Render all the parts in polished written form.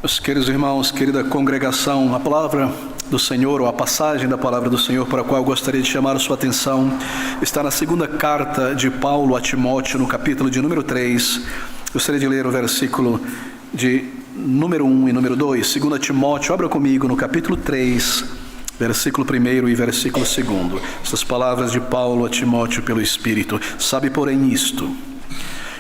Meus queridos irmãos, querida congregação, a palavra do Senhor, ou a passagem da palavra do Senhor para a qual eu gostaria de chamar a sua atenção, está na segunda carta de Paulo a Timóteo, no capítulo de número 3. Gostaria de ler o versículo de número 1 e número 2. 2 Timóteo, abra comigo no capítulo 3, versículo 1 e versículo 2. Essas palavras de Paulo a Timóteo pelo Espírito. Sabe, porém, isto,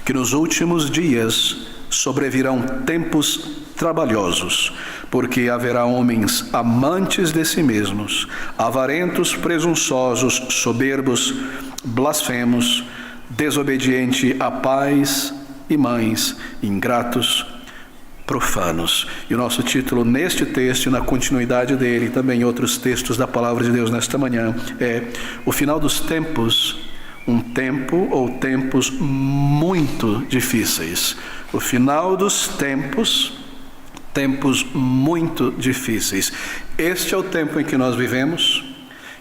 que nos últimos dias sobrevirão tempos trabalhosos, porque haverá homens amantes de si mesmos, avarentos, presunçosos, soberbos, blasfemos, desobedientes a pais e mães, ingratos, profanos. E o nosso título neste texto e na continuidade dele, e também em outros textos da Palavra de Deus nesta manhã, é o final dos tempos, um tempo ou tempos muito difíceis. O final dos tempos, tempos muito difíceis. Este é o tempo em que nós vivemos,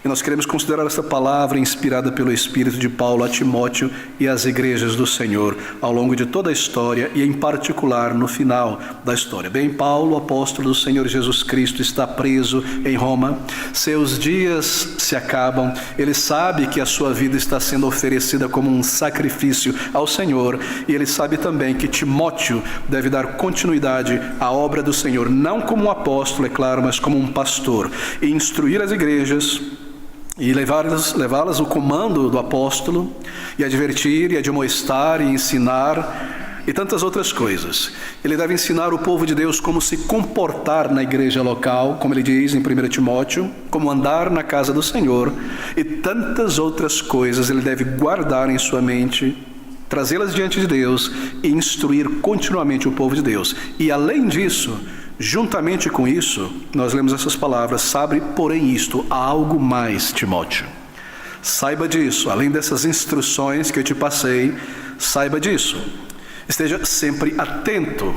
e nós queremos considerar essa palavra inspirada pelo Espírito de Paulo a Timóteo e às igrejas do Senhor, ao longo de toda a história e em particular no final da história. Bem, Paulo, apóstolo do Senhor Jesus Cristo, está preso em Roma, seus dias se acabam, ele sabe que a sua vida está sendo oferecida como um sacrifício ao Senhor, e ele sabe também que Timóteo deve dar continuidade à obra do Senhor, não como um apóstolo, é claro, mas como um pastor, e instruir as igrejas, e levá-las ao comando do apóstolo, e advertir, e admoestar, e ensinar, e tantas outras coisas. Ele deve ensinar o povo de Deus como se comportar na igreja local, como ele diz em 1 Timóteo, como andar na casa do Senhor, e tantas outras coisas ele deve guardar em sua mente, trazê-las diante de Deus e instruir continuamente o povo de Deus. E além disso, juntamente com isso, nós lemos essas palavras: sabe, porém, isto, há algo mais, Timóteo. Saiba disso, além dessas instruções que eu te passei, saiba disso. Esteja sempre atento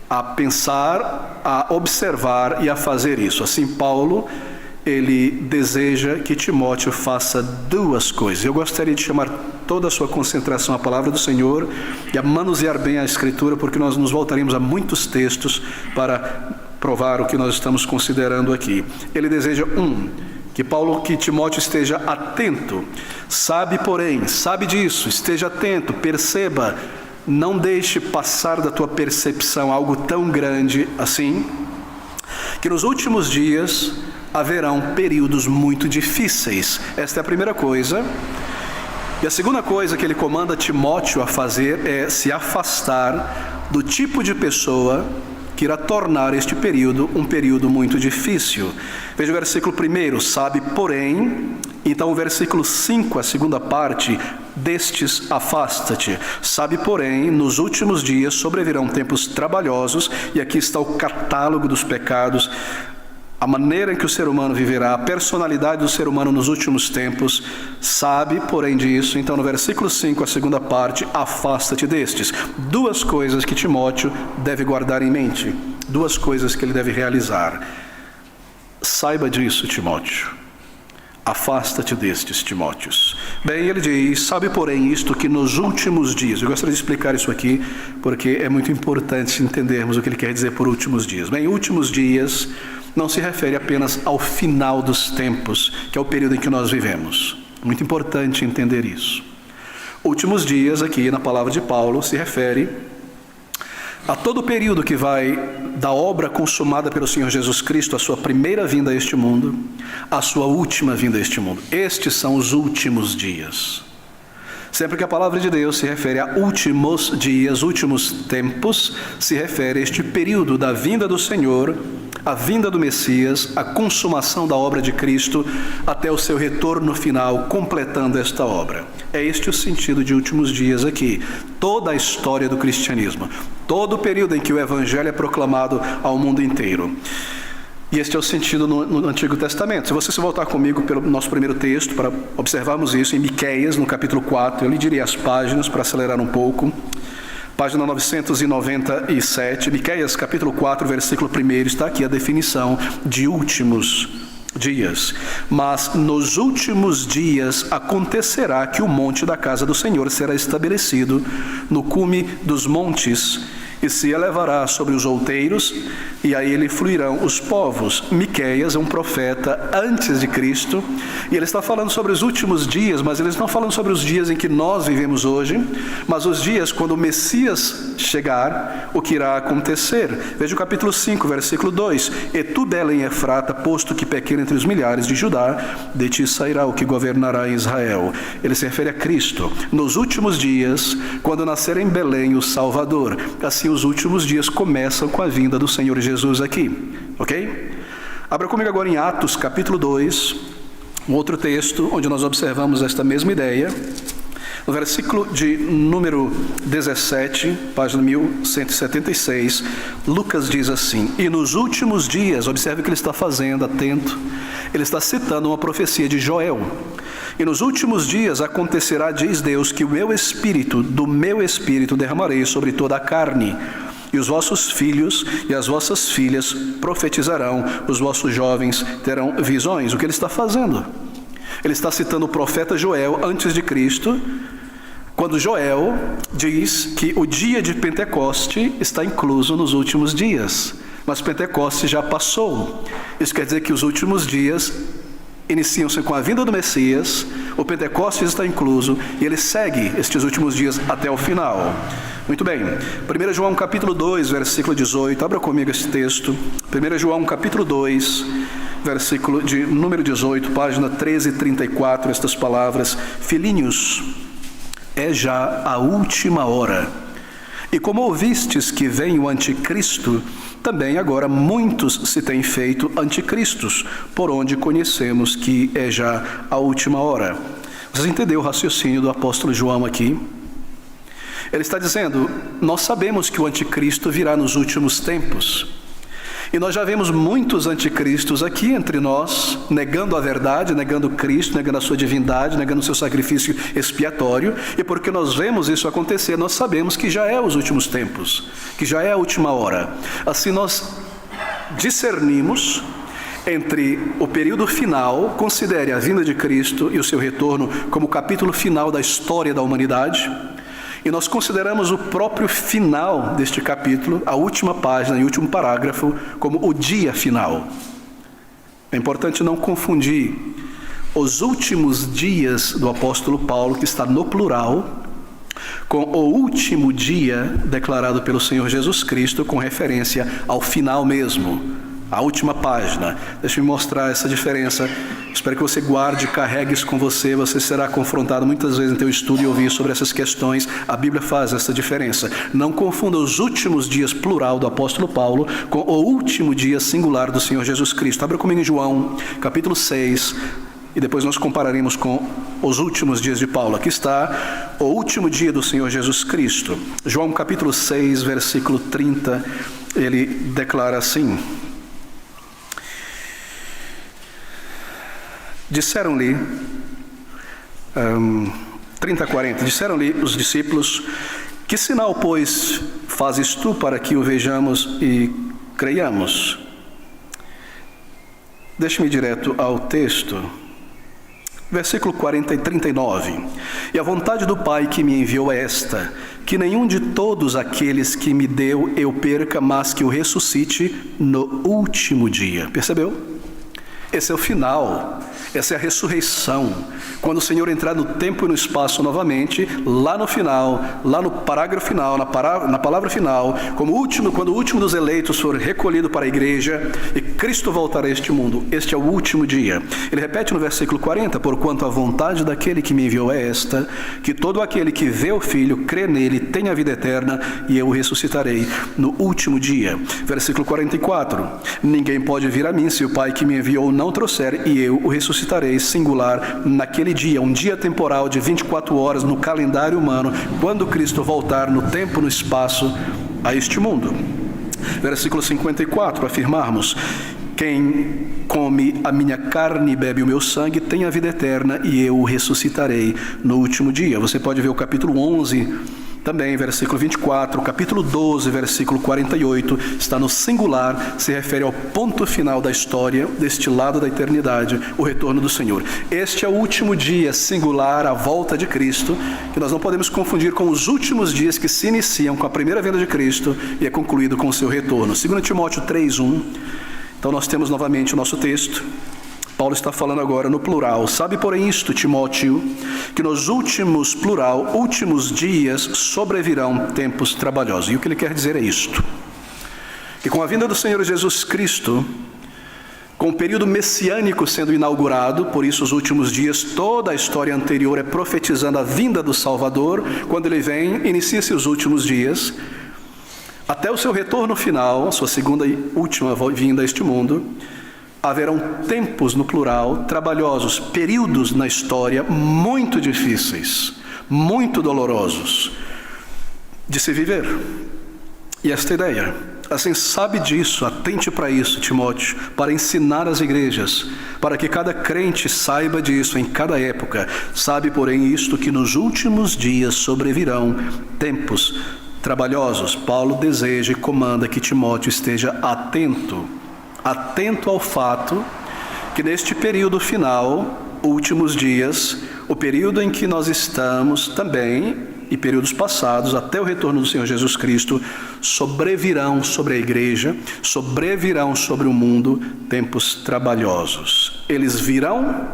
a pensar, a observar e a fazer isso. Assim, Paulo, ele deseja que Timóteo faça duas coisas. Eu gostaria de chamar toda a sua concentração à palavra do Senhor e a manusear bem a Escritura, porque nós nos voltaremos a muitos textos para provar o que nós estamos considerando aqui. Ele deseja, que Timóteo esteja atento. Sabe, porém, sabe disso, esteja atento, perceba, não deixe passar da tua percepção algo tão grande assim, que nos últimos dias haverão períodos muito difíceis. Esta é a primeira coisa. E a segunda coisa que ele comanda Timóteo a fazer é se afastar do tipo de pessoa que irá tornar este período um período muito difícil. Veja o versículo 1, sabe, porém. Então o versículo 5, a segunda parte, destes afasta-te. Sabe, porém, nos últimos dias sobrevirão tempos trabalhosos, e aqui está o catálogo dos pecados, a maneira em que o ser humano viverá, a personalidade do ser humano nos últimos tempos. Sabe, porém, disso. Então, no versículo 5, a segunda parte, afasta-te destes. Duas coisas que Timóteo deve guardar em mente, duas coisas que ele deve realizar. Saiba disso, Timóteo. Afasta-te destes, Timóteos. Bem, ele diz, sabe, porém, isto, que nos últimos dias. Eu gostaria de explicar isso aqui, porque é muito importante entendermos o que ele quer dizer por últimos dias. Bem, últimos dias não se refere apenas ao final dos tempos, que é o período em que nós vivemos. Muito importante entender isso. Últimos dias, aqui na palavra de Paulo, se refere a todo o período que vai da obra consumada pelo Senhor Jesus Cristo, a sua primeira vinda a este mundo, a sua última vinda a este mundo. Estes são os últimos dias. Sempre que a palavra de Deus se refere a últimos dias, últimos tempos, se refere a este período da vinda do Senhor, a vinda do Messias, a consumação da obra de Cristo, até o seu retorno final, completando esta obra. É este o sentido de últimos dias aqui. Toda a história do cristianismo, todo o período em que o Evangelho é proclamado ao mundo inteiro. E este é o sentido no Antigo Testamento. Se você se voltar comigo pelo nosso primeiro texto, para observarmos isso, em Miqueias, no capítulo 4, eu lhe diria as páginas para acelerar um pouco. Página 997, Miqueias, capítulo 4, versículo 1, está aqui a definição de últimos dias. Mas nos últimos dias acontecerá que o monte da casa do Senhor será estabelecido no cume dos montes, e se elevará sobre os outeiros, e a ele fluirão os povos. Miqueias é um profeta antes de Cristo, e ele está falando sobre os últimos dias, mas ele não está falando sobre os dias em que nós vivemos hoje, mas os dias quando o Messias chegar, o que irá acontecer. Veja o capítulo 5, versículo 2: E tu, Belém Efrata, posto que pequena entre os milhares de Judá, de ti sairá o que governará em Israel. Ele se refere a Cristo. Nos últimos dias, quando nascer em Belém o Salvador. Assim os últimos dias começam com a vinda do Senhor Jesus aqui. Ok? Abra comigo agora em Atos capítulo 2, um outro texto onde nós observamos esta mesma ideia. No versículo de número 17, página 1176, Lucas diz assim: E nos últimos dias, observe o que ele está fazendo, atento, ele está citando uma profecia de Joel. E nos últimos dias acontecerá, diz Deus, que o do meu espírito derramarei sobre toda a carne. E os vossos filhos e as vossas filhas profetizarão, os vossos jovens terão visões. O que ele está fazendo? Ele está citando o profeta Joel antes de Cristo, quando Joel diz que o dia de Pentecoste está incluso nos últimos dias, mas Pentecoste já passou. Isso quer dizer que os últimos dias iniciam-se com a vinda do Messias, o Pentecostes está incluso, e ele segue estes últimos dias até o final. Muito bem, 1 João capítulo 2, versículo 18, abra comigo esse texto. 1 João capítulo 2, versículo de número 18, página 1334, estas palavras: Filhinhos, é já a última hora. E como ouvistes que vem o anticristo, também agora muitos se têm feito anticristos, por onde conhecemos que é já a última hora. Vocês entenderam o raciocínio do apóstolo João aqui? Ele está dizendo, nós sabemos que o anticristo virá nos últimos tempos. E nós já vemos muitos anticristos aqui entre nós, negando a verdade, negando Cristo, negando a sua divindade, negando o seu sacrifício expiatório. E porque nós vemos isso acontecer, nós sabemos que já é os últimos tempos, que já é a última hora. Assim nós discernimos entre o período final, considere a vinda de Cristo e o seu retorno como o capítulo final da história da humanidade. E nós consideramos o próprio final deste capítulo, a última página e o último parágrafo, como o dia final. É importante não confundir os últimos dias do apóstolo Paulo, que está no plural, com o último dia declarado pelo Senhor Jesus Cristo, com referência ao final mesmo, a última página. Deixa-me mostrar essa diferença. Espero que você guarde, carregue isso com você. Você será confrontado muitas vezes em teu estudo e ouvir sobre essas questões. A Bíblia faz essa diferença. Não confunda os últimos dias plural do apóstolo Paulo com o último dia singular do Senhor Jesus Cristo. Abra comigo em João, capítulo 6, e depois nós compararemos com os últimos dias de Paulo. Aqui está o último dia do Senhor Jesus Cristo. João, capítulo 6, versículo 30, ele declara assim: Disseram-lhe, 30-40, disseram-lhe os discípulos: Que sinal, pois, fazes tu para que o vejamos e creiamos? Deixe-me direto ao texto. Versículo 40 e 39. E a vontade do Pai que me enviou é esta: que nenhum de todos aqueles que me deu eu perca, mas que o ressuscite no último dia. Percebeu? Esse é o final, essa é a ressurreição. Quando o Senhor entrar no tempo e no espaço novamente, lá no final, lá no parágrafo final, na palavra final, quando o último dos eleitos for recolhido para a igreja e Cristo voltar a este mundo, este é o último dia. Ele repete no versículo 40, porquanto a vontade daquele que me enviou é esta, que todo aquele que vê o Filho, crê nele, tenha a vida eterna, e eu o ressuscitarei no último dia. Versículo 44, ninguém pode vir a mim se o Pai que me enviou não trouxer, e eu o ressuscitarei, singular, naquele dia, um dia temporal de 24 horas no calendário humano, quando Cristo voltar no tempo, no espaço, a este mundo. Versículo 54, afirmarmos: quem come a minha carne e bebe o meu sangue tem a vida eterna, e eu o ressuscitarei no último dia. Você pode ver o capítulo 11 também, versículo 24, capítulo 12, versículo 48, está no singular, se refere ao ponto final da história, deste lado da eternidade, o retorno do Senhor. Este é o último dia singular, a volta de Cristo, que nós não podemos confundir com os últimos dias que se iniciam com a primeira vinda de Cristo e é concluído com o seu retorno. 2 Timóteo 3:1, então nós temos novamente o nosso texto. Paulo está falando agora no plural. Sabe, porém, isto, Timóteo, que nos últimos, plural, últimos dias sobrevirão tempos trabalhosos. E o que ele quer dizer é isto: que com a vinda do Senhor Jesus Cristo, com o período messiânico sendo inaugurado, por isso os últimos dias, toda a história anterior é profetizando a vinda do Salvador. Quando ele vem, inicia-se os últimos dias, até o seu retorno final, sua segunda e última vinda a este mundo. Haverão tempos, no plural, trabalhosos, períodos na história muito difíceis, muito dolorosos de se viver. E esta ideia, assim, sabe disso, atente para isso, Timóteo, para ensinar as igrejas, para que cada crente saiba disso em cada época. Sabe, porém, isto, que nos últimos dias sobrevirão tempos trabalhosos. Paulo deseja e comanda que Timóteo esteja atento ao fato que neste período final, últimos dias, o período em que nós estamos também, e períodos passados, até o retorno do Senhor Jesus Cristo, sobrevirão sobre a igreja, sobrevirão sobre o mundo tempos trabalhosos. Eles virão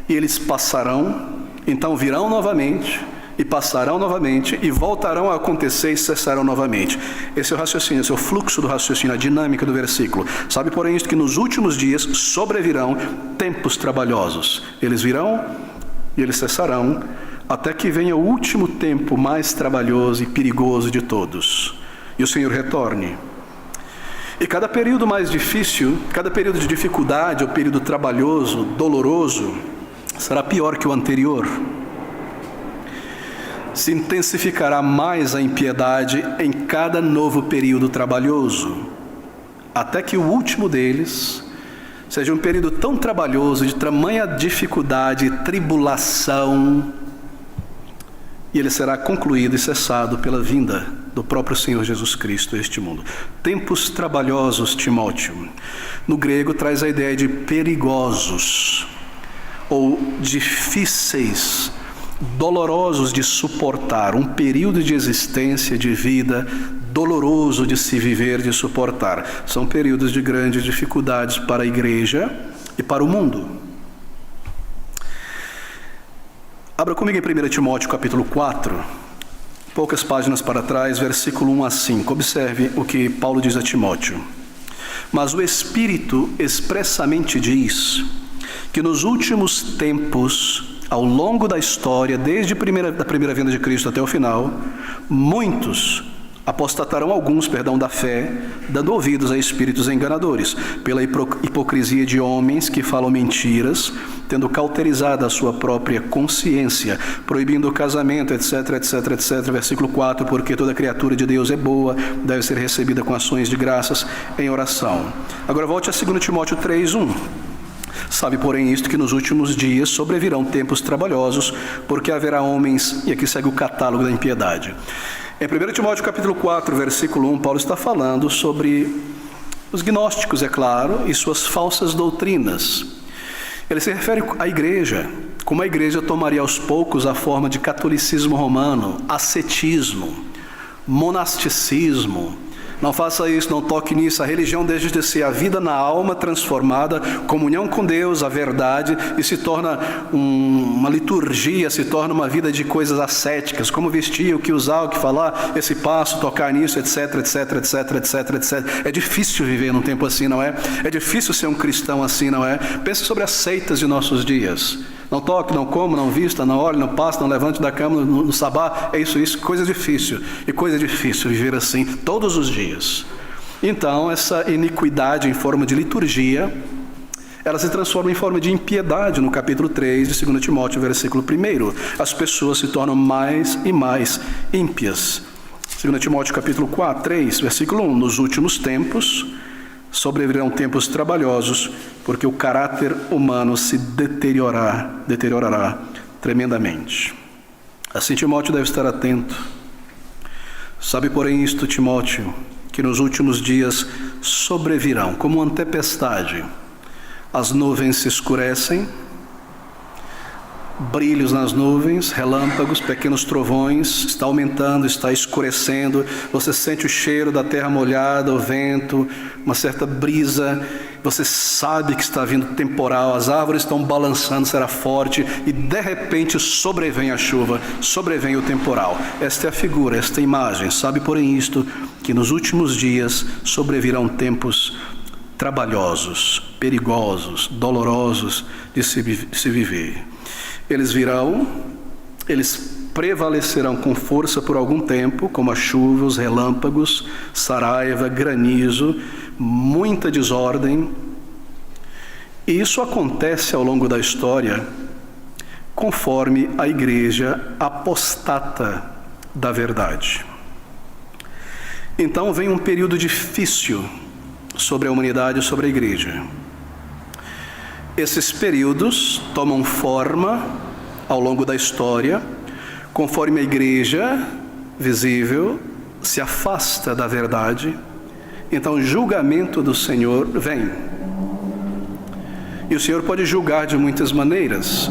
e eles passarão, então virão novamente, e passarão novamente, e voltarão a acontecer e cessarão novamente. Esse é o raciocínio, esse é o fluxo do raciocínio, a dinâmica do versículo. Sabe, porém, isto, que nos últimos dias sobrevirão tempos trabalhosos. Eles virão e eles cessarão, até que venha o último tempo mais trabalhoso e perigoso de todos, e o Senhor retorne. E cada período mais difícil, cada período de dificuldade, ou período trabalhoso, doloroso, será pior que o anterior. Se intensificará mais a impiedade em cada novo período trabalhoso, até que o último deles seja um período tão trabalhoso, de tamanha dificuldade e tribulação, e ele será concluído e cessado pela vinda do próprio Senhor Jesus Cristo a este mundo. Tempos trabalhosos, Timóteo, no grego traz a ideia de perigosos, ou difíceis, dolorosos de suportar, um período de existência, de vida, doloroso de se viver, de suportar. São períodos de grandes dificuldades para a igreja e para o mundo. Abra comigo em 1 Timóteo capítulo 4, poucas páginas para trás, versículo 1 a 5. Observe o que Paulo diz a Timóteo. Mas o Espírito expressamente diz que nos últimos tempos, ao longo da história, desde a primeira vinda de Cristo até o final, muitos apostatarão da fé, dando ouvidos a espíritos enganadores, pela hipocrisia de homens que falam mentiras, tendo cauterizado a sua própria consciência, proibindo o casamento, etc, etc, etc. Versículo 4, porque toda criatura de Deus é boa, deve ser recebida com ações de graças em oração. Agora volte a 2 Timóteo 3:1. Sabe, porém, isto, que nos últimos dias sobrevirão tempos trabalhosos, porque haverá homens, e aqui segue o catálogo da impiedade. Em 1 Timóteo capítulo 4, versículo 1, Paulo está falando sobre os gnósticos, é claro, e suas falsas doutrinas. Ele se refere à igreja, como a igreja tomaria aos poucos a forma de catolicismo romano, ascetismo, monasticismo. Não faça isso, não toque nisso. A religião deixa de ser a vida na alma transformada, comunhão com Deus, a verdade, e se torna uma liturgia, se torna uma vida de coisas ascéticas, como vestir, o que usar, o que falar, esse passo, tocar nisso, etc, etc, etc, etc, etc. É difícil viver num tempo assim, não é? É difícil ser um cristão assim, não é? Pense sobre as seitas de nossos dias. Não toque, não coma, não vista, não olhe, não passe, não levante da cama no sabá. É isso, coisa difícil. E coisa difícil viver assim todos os dias. Então, essa iniquidade em forma de liturgia, ela se transforma em forma de impiedade no capítulo 3 de 2 Timóteo, versículo 1. As pessoas se tornam mais e mais ímpias. 2 Timóteo capítulo 3, versículo 1. Nos últimos tempos sobrevirão tempos trabalhosos, porque o caráter humano se deteriorará tremendamente. Assim, Timóteo deve estar atento Sabe, porém, isto, Timóteo, que nos últimos dias sobrevirão, como uma tempestade. As nuvens se escurecem, brilhos nas nuvens, relâmpagos, pequenos trovões, está aumentando, está escurecendo, você sente o cheiro da terra molhada, o vento, uma certa brisa, você sabe que está vindo temporal, as árvores estão balançando, será forte, e de repente sobrevém a chuva, sobrevém o temporal. Esta é a figura, esta é a imagem. Sabe, porém, isto, que nos últimos dias sobrevirão tempos trabalhosos, perigosos, dolorosos de se viver. Eles virão, eles prevalecerão com força por algum tempo, como a chuva, os relâmpagos, saraiva, granizo, muita desordem. E isso acontece ao longo da história, conforme a igreja apostata da verdade. Então vem um período difícil sobre a humanidade e sobre a igreja. Esses períodos tomam forma ao longo da história, conforme a igreja visível se afasta da verdade. Então o julgamento do Senhor vem. E o Senhor pode julgar de muitas maneiras.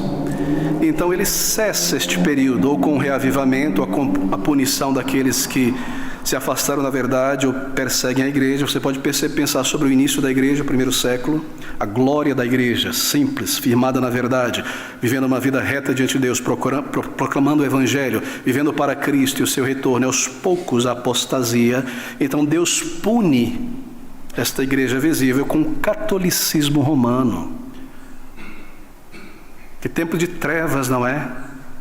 Então ele cessa este período, ou com o reavivamento, ou com a punição daqueles que se afastaram da verdade ou perseguem a igreja. Você pode pensar sobre o início da igreja, o primeiro século, a glória da igreja, simples, firmada na verdade, vivendo uma vida reta diante de Deus, proclamando o evangelho, vivendo para Cristo e o seu retorno. Aos poucos a apostasia. Então Deus pune esta igreja visível com o catolicismo romano. Que tempo de trevas, não é?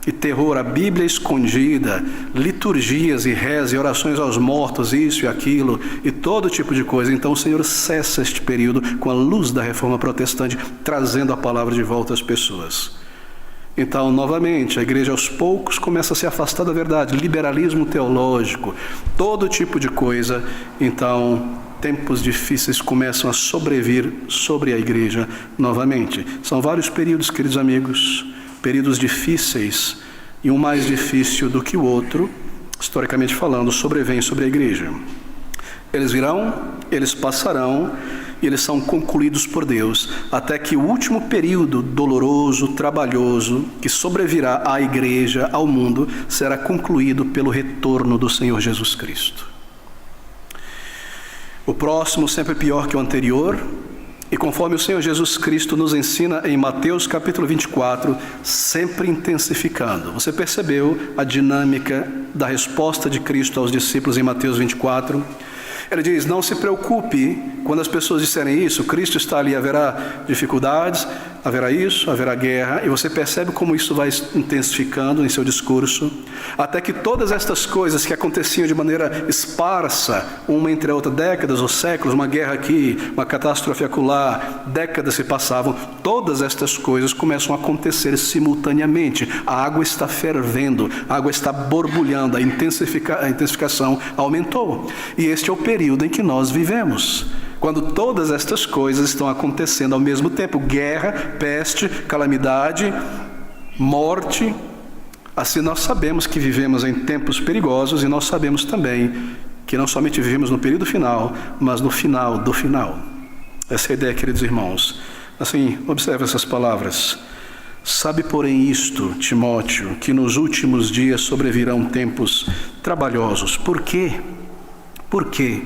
E terror, a Bíblia escondida, liturgias e rezas e orações aos mortos, isso e aquilo, e todo tipo de coisa. Então o Senhor cessa este período com a luz da reforma protestante, trazendo a palavra de volta às pessoas. Então, novamente, a igreja aos poucos começa a se afastar da verdade, liberalismo teológico, todo tipo de coisa. Então, tempos difíceis começam a sobrevir sobre a igreja novamente. São vários períodos, queridos amigos, períodos difíceis, e um mais difícil do que o outro, historicamente falando, sobrevém sobre a igreja. Eles virão, eles passarão, e eles são concluídos por Deus, até que o último período doloroso, trabalhoso, que sobrevirá à igreja, ao mundo, será concluído pelo retorno do Senhor Jesus Cristo. O próximo sempre pior que o anterior, e conforme o Senhor Jesus Cristo nos ensina em Mateus capítulo 24, sempre intensificando. Você percebeu a dinâmica da resposta de Cristo aos discípulos em Mateus 24? Ele diz: não se preocupe quando as pessoas disserem isso, Cristo está ali, haverá dificuldades, haverá isso, haverá guerra, e você percebe como isso vai intensificando em seu discurso, até que todas estas coisas que aconteciam de maneira esparsa, uma entre a outra, décadas ou séculos, uma guerra aqui, uma catástrofe acolá, décadas se passavam, todas estas coisas começam a acontecer simultaneamente. A água está fervendo, a água está borbulhando, a intensificação aumentou, e este é o período em que nós vivemos, quando todas estas coisas estão acontecendo ao mesmo tempo: guerra, peste, calamidade, morte. Assim nós sabemos que vivemos em tempos perigosos, e nós sabemos também que não somente vivemos no período final, mas no final do final. Essa é a ideia, queridos irmãos. Assim, observe essas palavras. Sabe, porém, isto, Timóteo, que nos últimos dias sobrevirão tempos trabalhosos. Por quê? Por quê?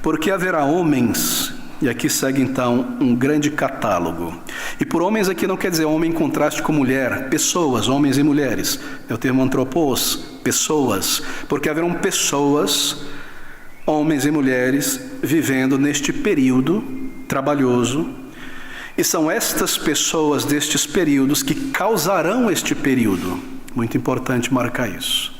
Porque haverá homens, e aqui segue então um grande catálogo. E por homens aqui não quer dizer homem em contraste com mulher, pessoas, homens e mulheres. É o termo antropos, pessoas. Porque haverão pessoas, homens e mulheres, vivendo neste período trabalhoso. E são estas pessoas destes períodos que causarão este período. Muito importante marcar isso.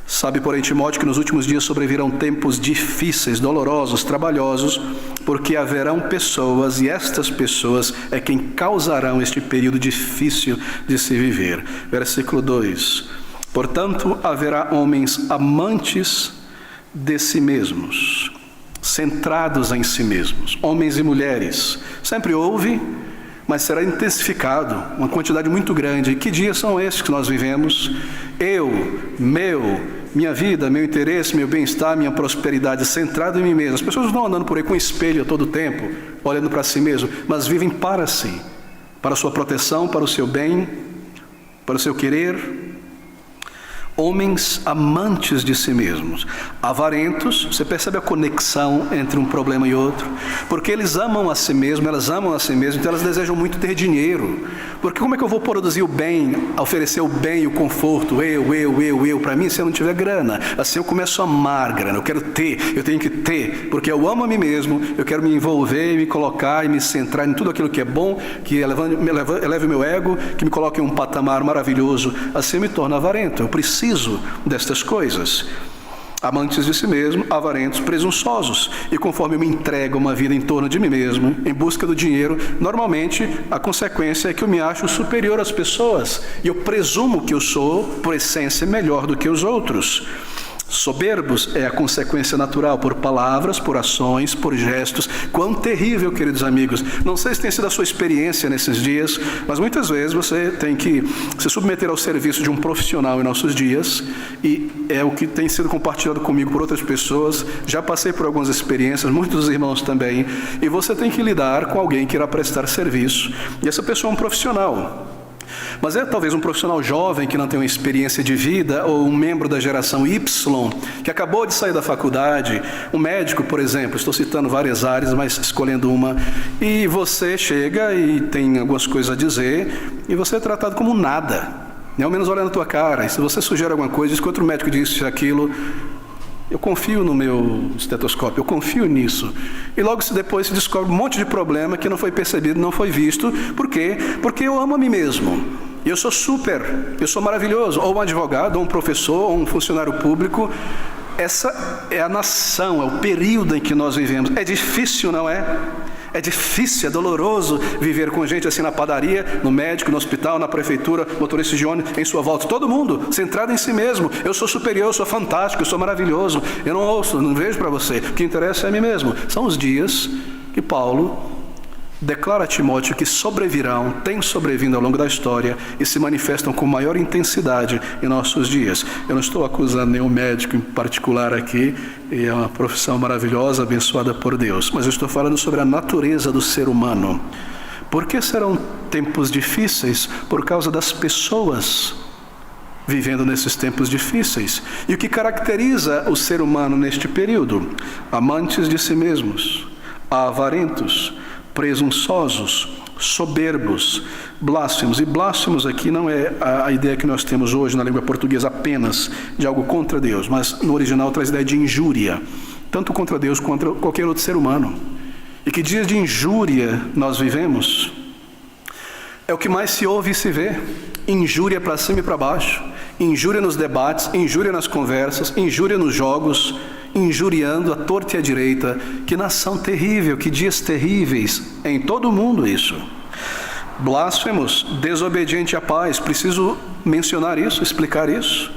Sabe, porém, Timóteo, que nos últimos dias sobrevirão tempos difíceis, dolorosos, trabalhosos, porque haverão pessoas, e estas pessoas é quem causarão este período difícil de se viver. Versículo 2. Portanto, haverá homens amantes de si mesmos, centrados em si mesmos, homens e mulheres. Sempre houve, mas será intensificado, uma quantidade muito grande. Que dias são esses que nós vivemos? Eu, meu, minha vida, meu interesse, meu bem-estar, minha prosperidade centrado em mim mesmo. As pessoas não estão andando por aí com um espelho a todo tempo, olhando para si mesmo, mas vivem para si, para a sua proteção, para o seu bem, para o seu querer. Homens amantes de si mesmos, avarentos. Você percebe a conexão entre um problema e outro? Porque eles amam a si mesmos, elas amam a si mesmas, então elas desejam muito ter dinheiro. Porque como é que eu vou produzir o bem, oferecer o bem e o conforto, eu, para mim, se eu não tiver grana? Assim eu começo a amar grana, eu quero ter, eu tenho que ter, porque eu amo a mim mesmo, eu quero me envolver, me colocar e me centrar em tudo aquilo que é bom, que eleve o meu ego, que me coloque em um patamar maravilhoso. Assim eu me torno avarento, eu preciso destas coisas. Amantes de si mesmo, avarentos, presunçosos. E conforme eu me entrego a uma vida em torno de mim mesmo, em busca do dinheiro, normalmente a consequência é que eu me acho superior às pessoas. E eu presumo que eu sou, por essência, melhor do que os outros. Soberbos é a consequência natural, por palavras, por ações, por gestos. Quão terrível, queridos amigos. Não sei se tem sido a sua experiência nesses dias, mas muitas vezes você tem que se submeter ao serviço de um profissional em nossos dias, e é o que tem sido compartilhado comigo por outras pessoas. Já passei por algumas experiências, muitos dos irmãos também, e você tem que lidar com alguém que irá prestar serviço, e essa pessoa é um profissional. Mas é talvez um profissional jovem que não tem uma experiência de vida, ou um membro da geração Y, que acabou de sair da faculdade, um médico, por exemplo. Estou citando várias áreas, mas escolhendo uma. E você chega e tem algumas coisas a dizer, e você é tratado como nada, nem ao menos olhando na tua cara. E se você sugere alguma coisa, diz que outro médico disse aquilo, eu confio no meu estetoscópio, eu confio nisso. E logo depois se descobre um monte de problema que não foi percebido, não foi visto. Por quê? Porque eu amo a mim mesmo. E eu sou eu sou maravilhoso. Ou um advogado, ou um professor, ou um funcionário público. Essa é a nação, é o período em que nós vivemos. É difícil, não é? É difícil, é doloroso viver com gente assim na padaria, no médico, no hospital, na prefeitura, motorista de ônibus, em sua volta. Todo mundo centrado em si mesmo. Eu sou superior, eu sou fantástico, eu sou maravilhoso. Eu não ouço, não vejo para você. O que interessa é a mim mesmo. São os dias que Paulo declara a Timóteo que sobrevirão, têm sobrevindo ao longo da história e se manifestam com maior intensidade em nossos dias. Eu não estou acusando nenhum médico em particular aqui, e é uma profissão maravilhosa, abençoada por Deus, mas eu estou falando sobre a natureza do ser humano. Por que serão tempos difíceis? Por causa das pessoas vivendo nesses tempos difíceis. E o que caracteriza o ser humano neste período? Amantes de si mesmos, avarentos, presunçosos, soberbos, blasfemos. E blasfemos aqui não é a ideia que nós temos hoje na língua portuguesa apenas de algo contra Deus, mas no original traz a ideia de injúria, tanto contra Deus quanto contra qualquer outro ser humano. E que dias de injúria nós vivemos? É o que mais se ouve e se vê. Injúria para cima e para baixo, injúria nos debates, injúria nas conversas, injúria nos jogos, injuriando a torta e a direita. Que nação terrível, que dias terríveis, em todo o mundo isso. Blasfemos, desobediente à paz, preciso mencionar isso, explicar isso.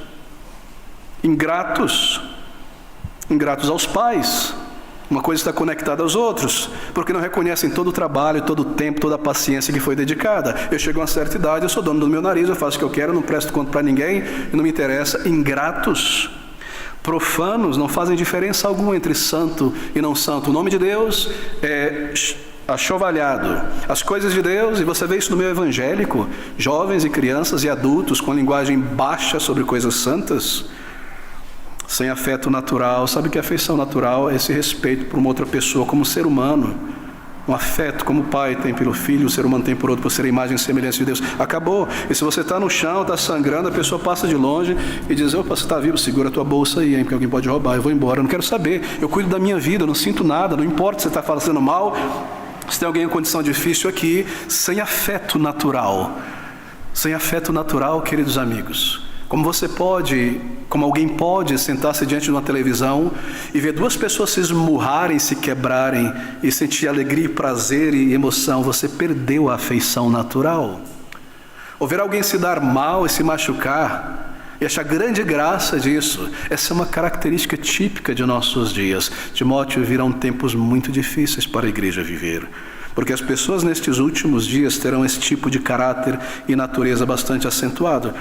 Ingratos aos pais. Uma coisa está conectada aos outros, porque não reconhecem todo o trabalho, todo o tempo, toda a paciência que foi dedicada. Eu chego a uma certa idade, eu sou dono do meu nariz, eu faço o que eu quero, não presto conta para ninguém, e não me interessa. Ingratos, profanos, não fazem diferença alguma entre santo e não santo. O nome de Deus é achovalhado. As coisas de Deus, e você vê isso no meio evangélico, jovens e crianças e adultos com linguagem baixa sobre coisas santas, sem afeto natural. Sabe que a afeição natural é esse respeito por uma outra pessoa como ser humano, um afeto como o pai tem pelo filho, o ser humano tem por outro, por ser a imagem e semelhança de Deus. Acabou. E se você está no chão, está sangrando, a pessoa passa de longe e diz: opa, você está vivo, segura a tua bolsa aí, hein, porque alguém pode roubar, eu vou embora, eu não quero saber, eu cuido da minha vida, eu não sinto nada, não importa se você está fazendo mal, se tem alguém em condição difícil aqui. Sem afeto natural, queridos amigos. Como alguém pode sentar-se diante de uma televisão e ver duas pessoas se esmurrarem, se quebrarem e sentir alegria, prazer e emoção? Você perdeu a afeição natural. Ou ver alguém se dar mal e se machucar e achar grande graça disso. Essa é uma característica típica de nossos dias. Timóteo, virão tempos muito difíceis para a igreja viver, porque as pessoas nestes últimos dias terão esse tipo de caráter e natureza bastante acentuado.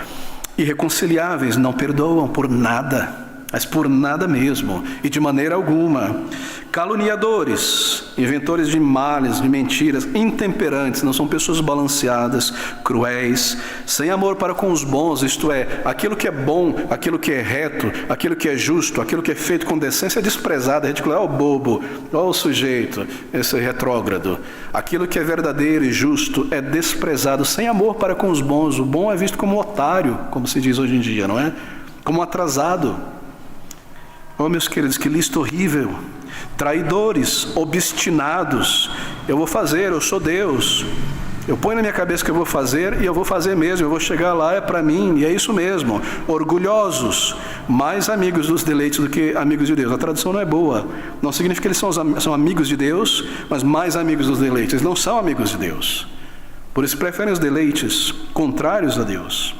Irreconciliáveis, não perdoam por nada. mas por nada mesmo, e de maneira alguma. Caluniadores, inventores de males, de mentiras, intemperantes, não são pessoas balanceadas, cruéis, sem amor para com os bons, isto é, aquilo que é bom, aquilo que é reto, aquilo que é justo, aquilo que é feito com decência é desprezado, é ridículo. Ó o bobo, ó o sujeito, esse retrógrado. Aquilo que é verdadeiro e justo é desprezado, sem amor para com os bons. O bom é visto como otário, como se diz hoje em dia, não é? Como atrasado. Oh, meus queridos, que lista horrível. Traidores, obstinados. Eu vou fazer, eu sou Deus. Eu ponho na minha cabeça que eu vou fazer e eu vou fazer mesmo. Eu vou chegar lá, é para mim, e é isso mesmo. Orgulhosos, mais amigos dos deleites do que amigos de Deus. A tradução não é boa. Não significa que eles são amigos de Deus, mas mais amigos dos deleites. Eles não são amigos de Deus. Por isso preferem os deleites contrários a Deus.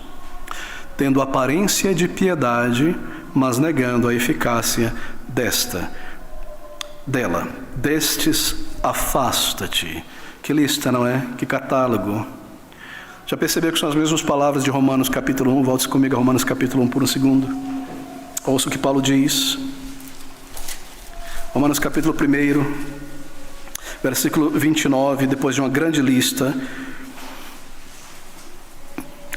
Tendo aparência de piedade, mas negando a eficácia dela. Destes afasta-te. Que lista, não é? Que catálogo. Já percebeu que são as mesmas palavras de Romanos capítulo 1? Volte comigo a Romanos capítulo 1 por um segundo. Ouça o que Paulo diz. Romanos capítulo 1, versículo 29, depois de uma grande lista.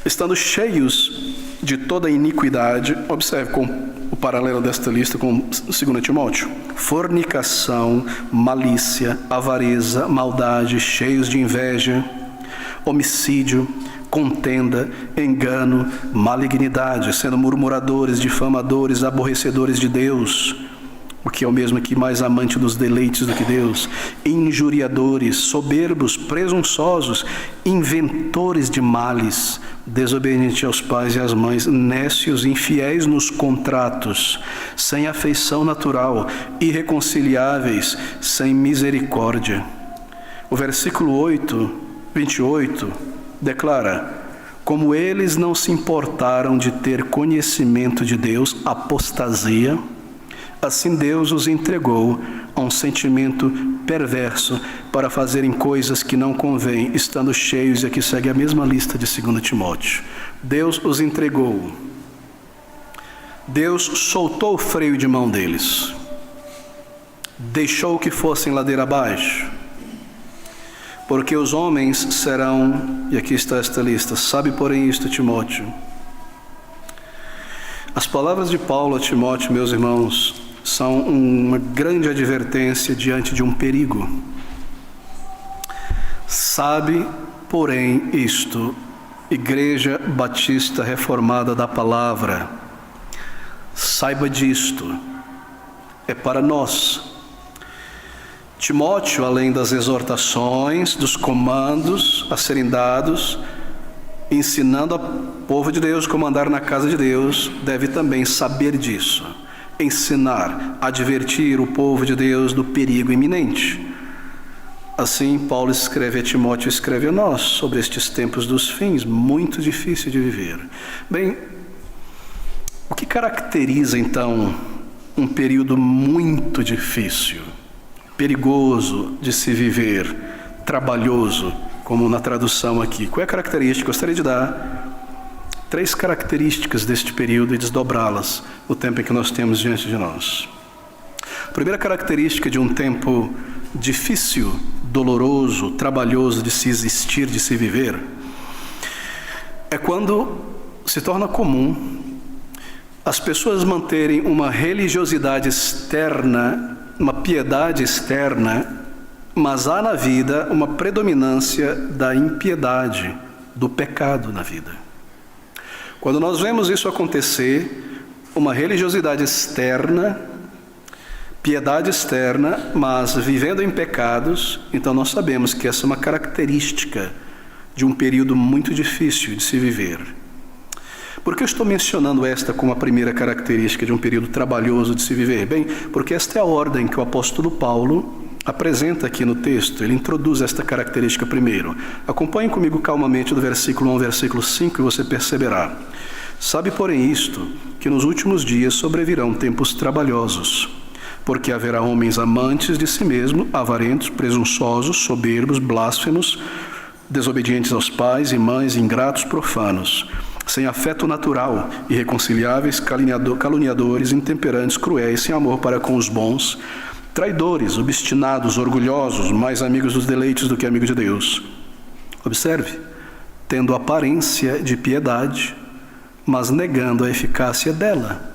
Estando cheios de toda iniquidade, observe com o paralelo desta lista com 2 Timóteo: fornicação, malícia, avareza, maldade, cheios de inveja, homicídio, contenda, engano, malignidade, sendo murmuradores, difamadores, aborrecedores de Deus, o que é o mesmo que mais amante dos deleites do que Deus, injuriadores, soberbos, presunçosos, inventores de males, desobedientes aos pais e às mães, nécios, infiéis nos contratos, sem afeição natural, irreconciliáveis, sem misericórdia. O versículo 28 declara: como eles não se importaram de ter conhecimento de Deus, apostasia, assim Deus os entregou a um sentimento perverso para fazerem coisas que não convém, estando cheios, e aqui segue a mesma lista de 2 Timóteo. Deus os entregou. Deus soltou o freio de mão deles. Deixou que fossem ladeira abaixo. Porque os homens serão, e aqui está esta lista, sabe porém isto, Timóteo. As palavras de Paulo a Timóteo, meus irmãos, são uma grande advertência diante de um perigo. Sabe, porém, isto, Igreja Batista Reformada da Palavra, saiba disto, é para nós. Timóteo, além das exortações, dos comandos a serem dados, ensinando ao povo de Deus como andar na casa de Deus, deve também saber disso. Ensinar, advertir o povo de Deus do perigo iminente. Assim, Paulo escreve a Timóteo, escreve a nós sobre estes tempos dos fins, muito difícil de viver. Bem, o que caracteriza então um período muito difícil, perigoso de se viver, trabalhoso, como na tradução aqui? Qual é a característica? Gostaria de dar 3 características deste período e desdobrá-las no tempo em que nós temos diante de nós. A primeira característica de um tempo difícil, doloroso, trabalhoso de se existir, de se viver, é quando se torna comum as pessoas manterem uma religiosidade externa, uma piedade externa, mas há na vida uma predominância da impiedade, do pecado na vida. Quando nós vemos isso acontecer, uma religiosidade externa, piedade externa, mas vivendo em pecados, então nós sabemos que essa é uma característica de um período muito difícil de se viver. Por que eu estou mencionando esta como a primeira característica de um período trabalhoso de se viver? Bem, porque esta é a ordem que o apóstolo Paulo apresenta aqui no texto. Ele introduz esta característica primeiro. Acompanhe comigo calmamente do versículo 1 ao versículo 5 e você perceberá. Sabe, porém, isto, que nos últimos dias sobrevirão tempos trabalhosos, porque haverá homens amantes de si mesmo, avarentos, presunçosos, soberbos, blasfemos, desobedientes aos pais e mães, ingratos, profanos, sem afeto natural, irreconciliáveis, caluniadores, intemperantes, cruéis, sem amor para com os bons, traidores, obstinados, orgulhosos, mais amigos dos deleites do que amigos de Deus. Observe, tendo aparência de piedade, mas negando a eficácia dela.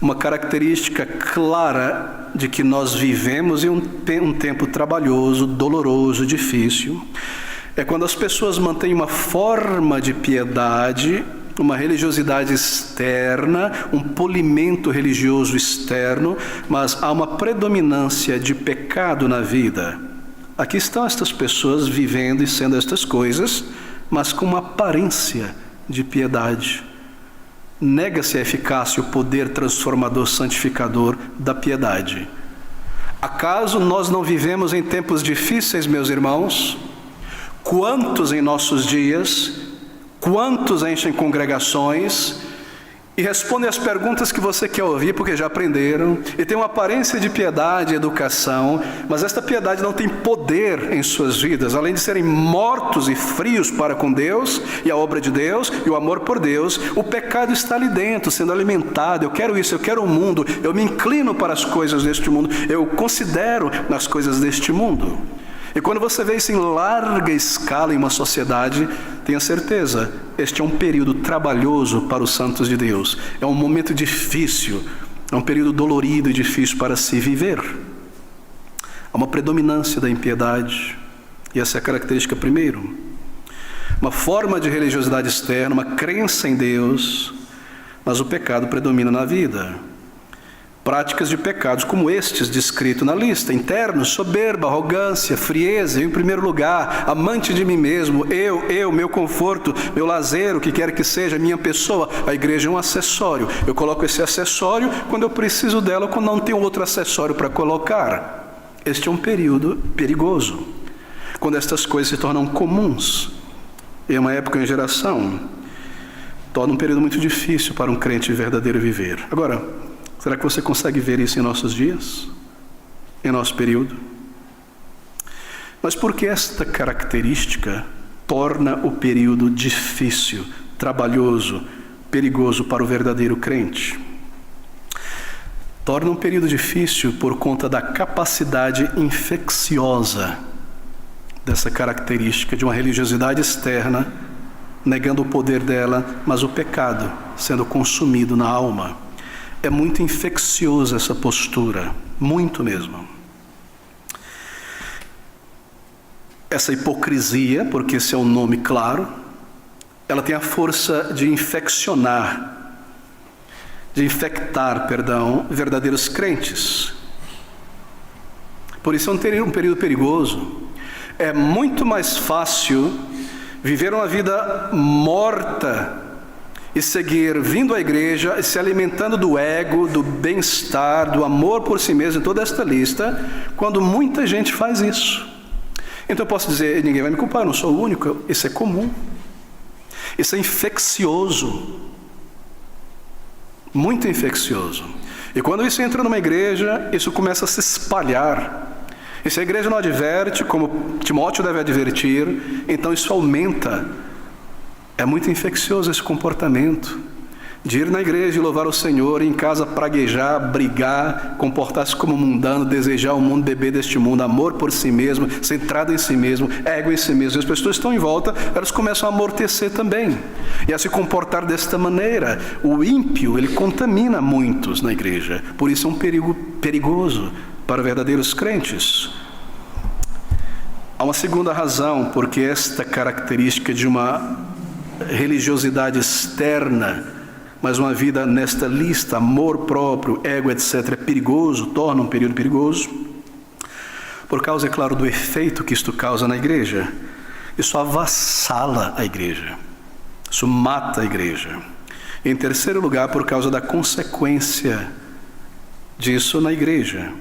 Uma característica clara de que nós vivemos em um tempo trabalhoso, doloroso, difícil, é quando as pessoas mantêm uma forma de piedade, uma religiosidade externa, um polimento religioso externo, mas há uma predominância de pecado na vida. Aqui estão estas pessoas vivendo e sendo estas coisas, mas com uma aparência de piedade. Nega-se a eficácia, o poder transformador, santificador da piedade. Acaso nós não vivemos em tempos difíceis, meus irmãos? Quantos em nossos dias, quantos enchem congregações e respondem as perguntas que você quer ouvir porque já aprenderam, e tem uma aparência de piedade e educação, mas esta piedade não tem poder em suas vidas, além de serem mortos e frios para com Deus e a obra de Deus e o amor por Deus. O pecado está ali dentro, sendo alimentado. Eu quero isso, eu quero o mundo, eu me inclino para as coisas deste mundo, eu considero nas coisas deste mundo. E quando você vê isso em larga escala em uma sociedade, tenha certeza, este é um período trabalhoso para os santos de Deus. É um momento difícil, é um período dolorido e difícil para se viver. Há uma predominância da impiedade, e essa é a característica primeiro. Uma forma de religiosidade externa, uma crença em Deus, mas o pecado predomina na vida. Práticas de pecados como estes descritos na lista: internos, soberba, arrogância, frieza, eu em primeiro lugar, amante de mim mesmo, eu, meu conforto, meu lazer, o que quer que seja, minha pessoa. A igreja é um acessório. Eu coloco esse acessório quando eu preciso dela, quando não tenho outro acessório para colocar. Este é um período perigoso, quando estas coisas se tornam comuns. Em uma época em geração, torna um período muito difícil para um crente verdadeiro viver. Agora, será que você consegue ver isso em nossos dias? Em nosso período? Mas por que esta característica torna o período difícil, trabalhoso, perigoso para o verdadeiro crente? Torna um período difícil por conta da capacidade infecciosa dessa característica de uma religiosidade externa, negando o poder dela, mas o pecado sendo consumido na alma. É muito infecciosa essa postura, muito mesmo. Essa hipocrisia, porque esse é o nome claro, ela tem a força de infectar, verdadeiros crentes. Por isso é um período perigoso. É muito mais fácil viver uma vida morta e seguir vindo à igreja e se alimentando do ego, do bem-estar, do amor por si mesmo, em toda esta lista, quando muita gente faz isso. Então eu posso dizer, ninguém vai me culpar, eu não sou o único. Isso é comum. Isso é infeccioso. Muito infeccioso. E quando isso entra numa igreja, isso começa a se espalhar. E se a igreja não adverte, como Timóteo deve advertir, então isso aumenta. É muito infeccioso esse comportamento de ir na igreja e louvar o Senhor, e em casa praguejar, brigar, comportar-se como mundano, desejar o mundo, beber deste mundo, amor por si mesmo, centrado em si mesmo, ego em si mesmo. E as pessoas estão em volta, elas começam a amortecer também e a se comportar desta maneira. O ímpio, ele contamina muitos na igreja, por isso é um perigo perigoso para verdadeiros crentes. Há uma segunda razão porque esta característica de uma religiosidade externa, mas uma vida nesta lista, amor próprio, ego, etc., é perigoso, torna um período perigoso, por causa, é claro, do efeito que isto causa na igreja. Isso avassala a igreja, isso mata a igreja. Em terceiro lugar, por causa da consequência disso na igreja,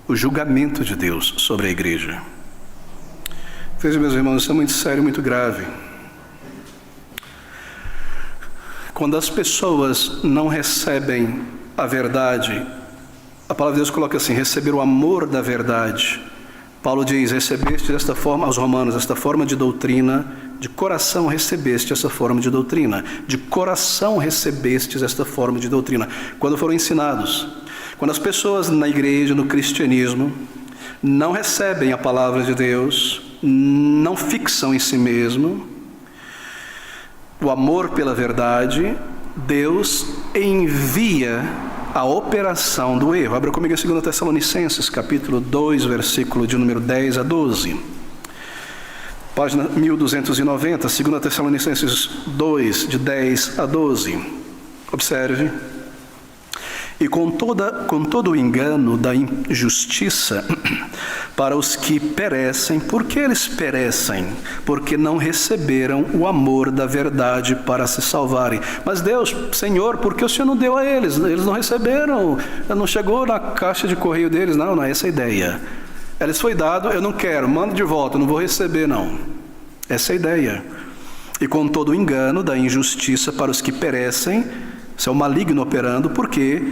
o julgamento de Deus sobre a igreja. Vejam, meus irmãos, isso é muito sério, muito grave. Quando as pessoas não recebem a verdade, a palavra de Deus coloca assim: receber o amor da verdade, Paulo diz: recebeste desta forma, aos romanos, esta forma de doutrina, de coração recebeste essa forma de doutrina, de coração recebestes esta forma de doutrina. Quando foram ensinados, quando as pessoas na igreja, no cristianismo, não recebem a palavra de Deus, não fixam em si mesmo o amor pela verdade, Deus envia a operação do erro. Abra comigo em 2 Tessalonicenses, capítulo 2, versículo de número 10 a 12. Página 1290, 2 Tessalonicenses 2, de 10 a 12. Observe. E com todo o engano da injustiça para os que perecem. Por que eles perecem? Porque não receberam o amor da verdade para se salvarem. Mas Deus, Senhor, por que o Senhor não deu a eles? Eles não receberam, não chegou na caixa de correio deles. Não é essa a ideia. Eles foi dado, eu não quero, manda de volta, não vou receber não. Essa é a ideia. E com todo o engano da injustiça para os que perecem, isso é o maligno operando, porque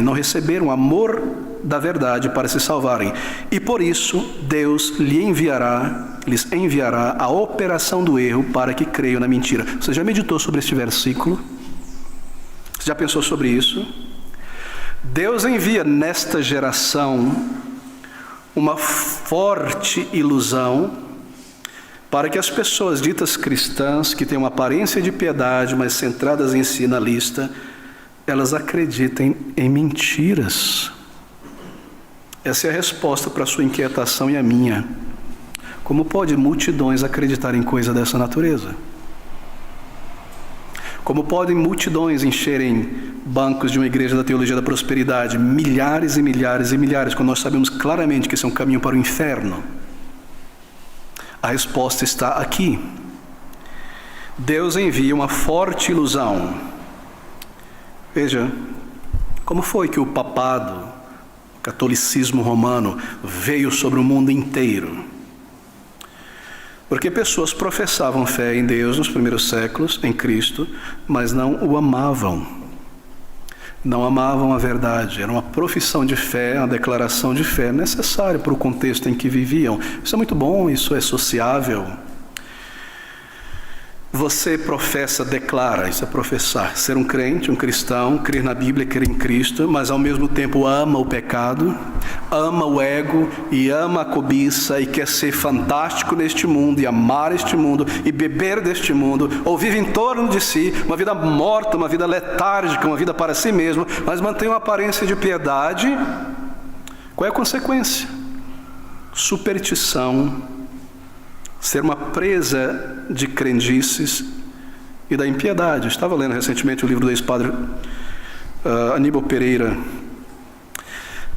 não receberam o amor da verdade para se salvarem. E por isso Deus lhes enviará a operação do erro para que creiam na mentira. Você já meditou sobre este versículo? Você já pensou sobre isso? Deus envia nesta geração uma forte ilusão para que as pessoas ditas cristãs, que têm uma aparência de piedade, mas centradas em si na lista, elas acreditem em mentiras. Essa é a resposta para a sua inquietação e a minha. Como pode multidões acreditar em coisa dessa natureza? Como podem multidões encherem bancos de uma igreja da teologia da prosperidade, milhares e milhares e milhares, quando nós sabemos claramente que isso é um caminho para o inferno? A resposta está aqui. Deus envia uma forte ilusão. Veja, como foi que o papado, o catolicismo romano, veio sobre o mundo inteiro? Porque pessoas professavam fé em Deus nos primeiros séculos, em Cristo, mas não o amavam. Não amavam a verdade. Era uma profissão de fé, uma declaração de fé necessária para o contexto em que viviam. Isso é muito bom, isso é sociável. Você professa, declara, isso é professar. Ser um crente, um cristão, crer na Bíblia, crer em Cristo, mas ao mesmo tempo ama o pecado, ama o ego e ama a cobiça e quer ser fantástico neste mundo e amar este mundo e beber deste mundo, ou vive em torno de si, uma vida morta, uma vida letárgica, uma vida para si mesmo, mas mantém uma aparência de piedade. Qual é a consequência? Superstição, ser uma presa de crendices e da impiedade. Eu estava lendo recentemente o livro do ex-padre Aníbal Pereira,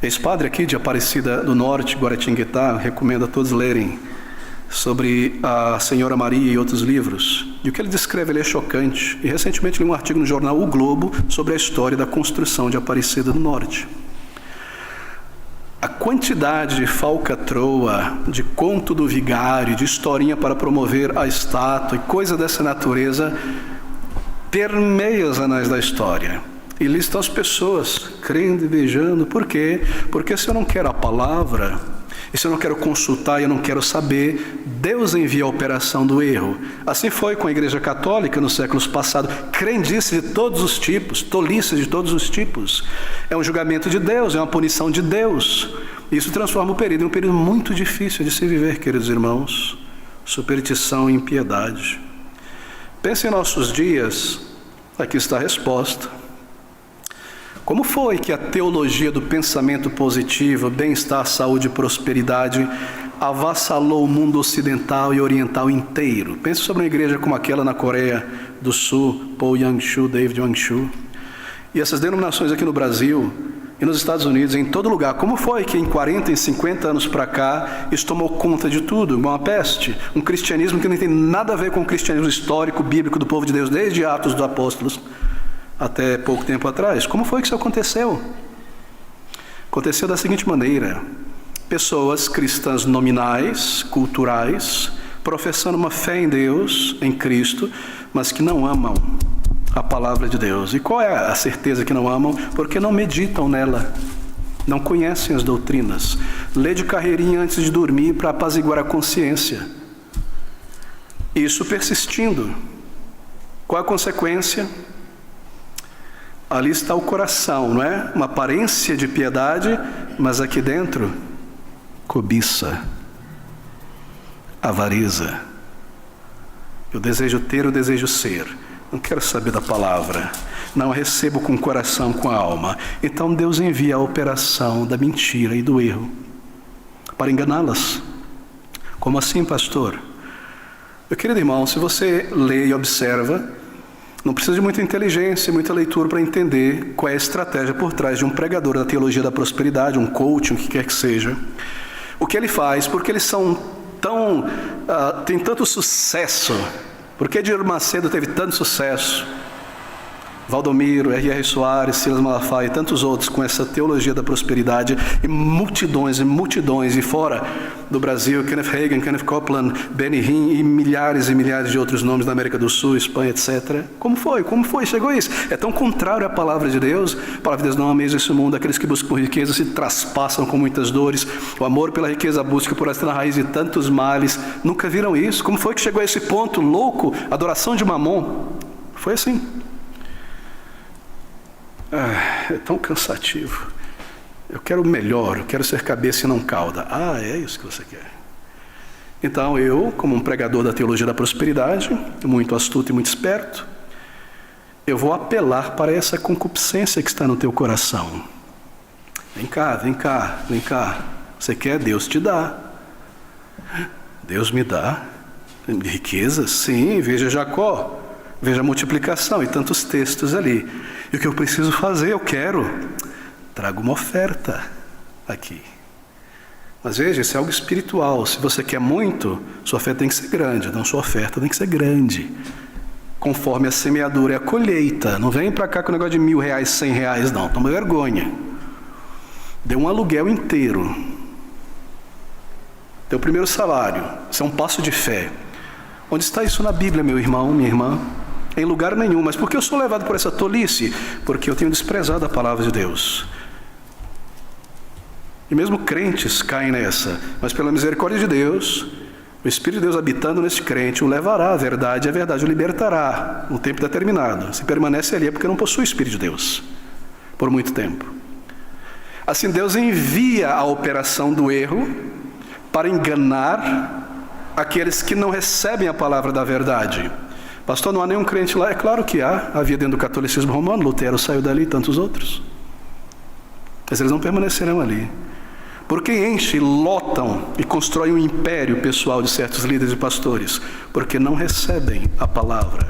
ex-padre aqui de Aparecida do Norte, Guaratinguetá. Recomendo a todos lerem sobre a Senhora Maria e outros livros. E o que ele descreve ali é chocante. E recentemente li um artigo no jornal O Globo sobre a história da construção de Aparecida do Norte. A quantidade de falcatrua, de conto do vigário, de historinha para promover a estátua e coisa dessa natureza permeia os anais da história. E ali estão as pessoas crendo e beijando. Por quê? Porque se eu não quero a palavra, e se eu não quero consultar e eu não quero saber, Deus envia a operação do erro. Assim foi com a Igreja Católica nos séculos passados. Crendice de todos os tipos, tolices de todos os tipos. É um julgamento de Deus, é uma punição de Deus. Isso transforma o período em um período muito difícil de se viver, queridos irmãos. Superstição e impiedade. Pense em nossos dias, aqui está a resposta. Como foi que a teologia do pensamento positivo, bem-estar, saúde e prosperidade avassalou o mundo ocidental e oriental inteiro? Pense sobre uma igreja como aquela na Coreia do Sul, Paul Yang-Shu, David Yang-Shu, e essas denominações aqui no Brasil e nos Estados Unidos, em todo lugar. Como foi que em 40, em 50 anos para cá, isso tomou conta de tudo, uma peste? Um cristianismo que não tem nada a ver com o cristianismo histórico, bíblico do povo de Deus, desde Atos dos Apóstolos até pouco tempo atrás. Como foi que isso aconteceu? Aconteceu da seguinte maneira: pessoas cristãs nominais, culturais, professando uma fé em Deus, em Cristo, mas que não amam a palavra de Deus. E qual é a certeza que não amam? Porque não meditam nela. não conhecem as doutrinas. Lê de carreirinha antes de dormir para apaziguar a consciência. Isso persistindo. Qual a consequência? Ali está o coração, não é? Uma aparência de piedade, mas aqui dentro, cobiça, avareza. Eu desejo ter, eu desejo ser. Não quero saber da palavra. Não a recebo com o coração, com a alma. Então Deus envia a operação da mentira e do erro para enganá-las. Como assim, pastor? Meu querido irmão, se você lê e observa, não precisa de muita inteligência e muita leitura para entender qual é a estratégia por trás de um pregador da teologia da prosperidade, um coach, o que quer que seja. O que ele faz, porque eles são têm tanto sucesso, porque Edir Macedo teve tanto sucesso, Valdomiro, R.R. Soares, Silas Malafaia e tantos outros com essa teologia da prosperidade, e multidões, e fora do Brasil, Kenneth Hagin, Kenneth Copeland, Benny Hinn e milhares de outros nomes da América do Sul, Espanha, etc. Como foi? Chegou a isso? É tão contrário à palavra de Deus. A palavra de Deus não ameis esse mundo, aqueles que buscam riqueza se traspassam com muitas dores. O amor pela riqueza busca por esta na raiz de tantos males. Nunca viram isso? Como foi que chegou a esse ponto louco? Adoração de Mamon. Foi assim. É tão cansativo. Eu quero o melhor, eu quero ser cabeça e não cauda. É isso que você quer. Então eu, como um pregador da teologia da prosperidade, muito astuto e muito esperto, eu vou apelar para essa concupiscência que está no teu coração. Vem cá. Você quer? Deus te dá. Deus me dá. Riqueza? Sim, veja Jacó. Veja a multiplicação e tantos textos ali. E o que eu preciso fazer? Eu quero. Trago uma oferta aqui. Mas veja, isso é algo espiritual. Se você quer muito, sua oferta tem que ser grande. Então sua oferta tem que ser grande. Conforme a semeadura e a colheita. Não vem para cá com o negócio de R$1.000, R$100, não. Toma vergonha. Dê um aluguel inteiro. Teu primeiro salário. Isso é um passo de fé. Onde está isso na Bíblia, meu irmão, minha irmã? Em lugar nenhum. Mas por que eu sou levado por essa tolice? Porque eu tenho desprezado a palavra de Deus. E mesmo crentes caem nessa. Mas pela misericórdia de Deus, o Espírito de Deus habitando nesse crente o levará à verdade, e a verdade o libertará no tempo determinado. Se permanece ali é porque não possui o Espírito de Deus por muito tempo. Assim Deus envia a operação do erro para enganar aqueles que não recebem a palavra da verdade. Pastor, não há nenhum crente lá? É claro que havia dentro do catolicismo romano, Lutero saiu dali e tantos outros. Mas eles não permanecerão ali. Porque enchem, lotam e constroem um império pessoal de certos líderes e pastores, porque não recebem a palavra.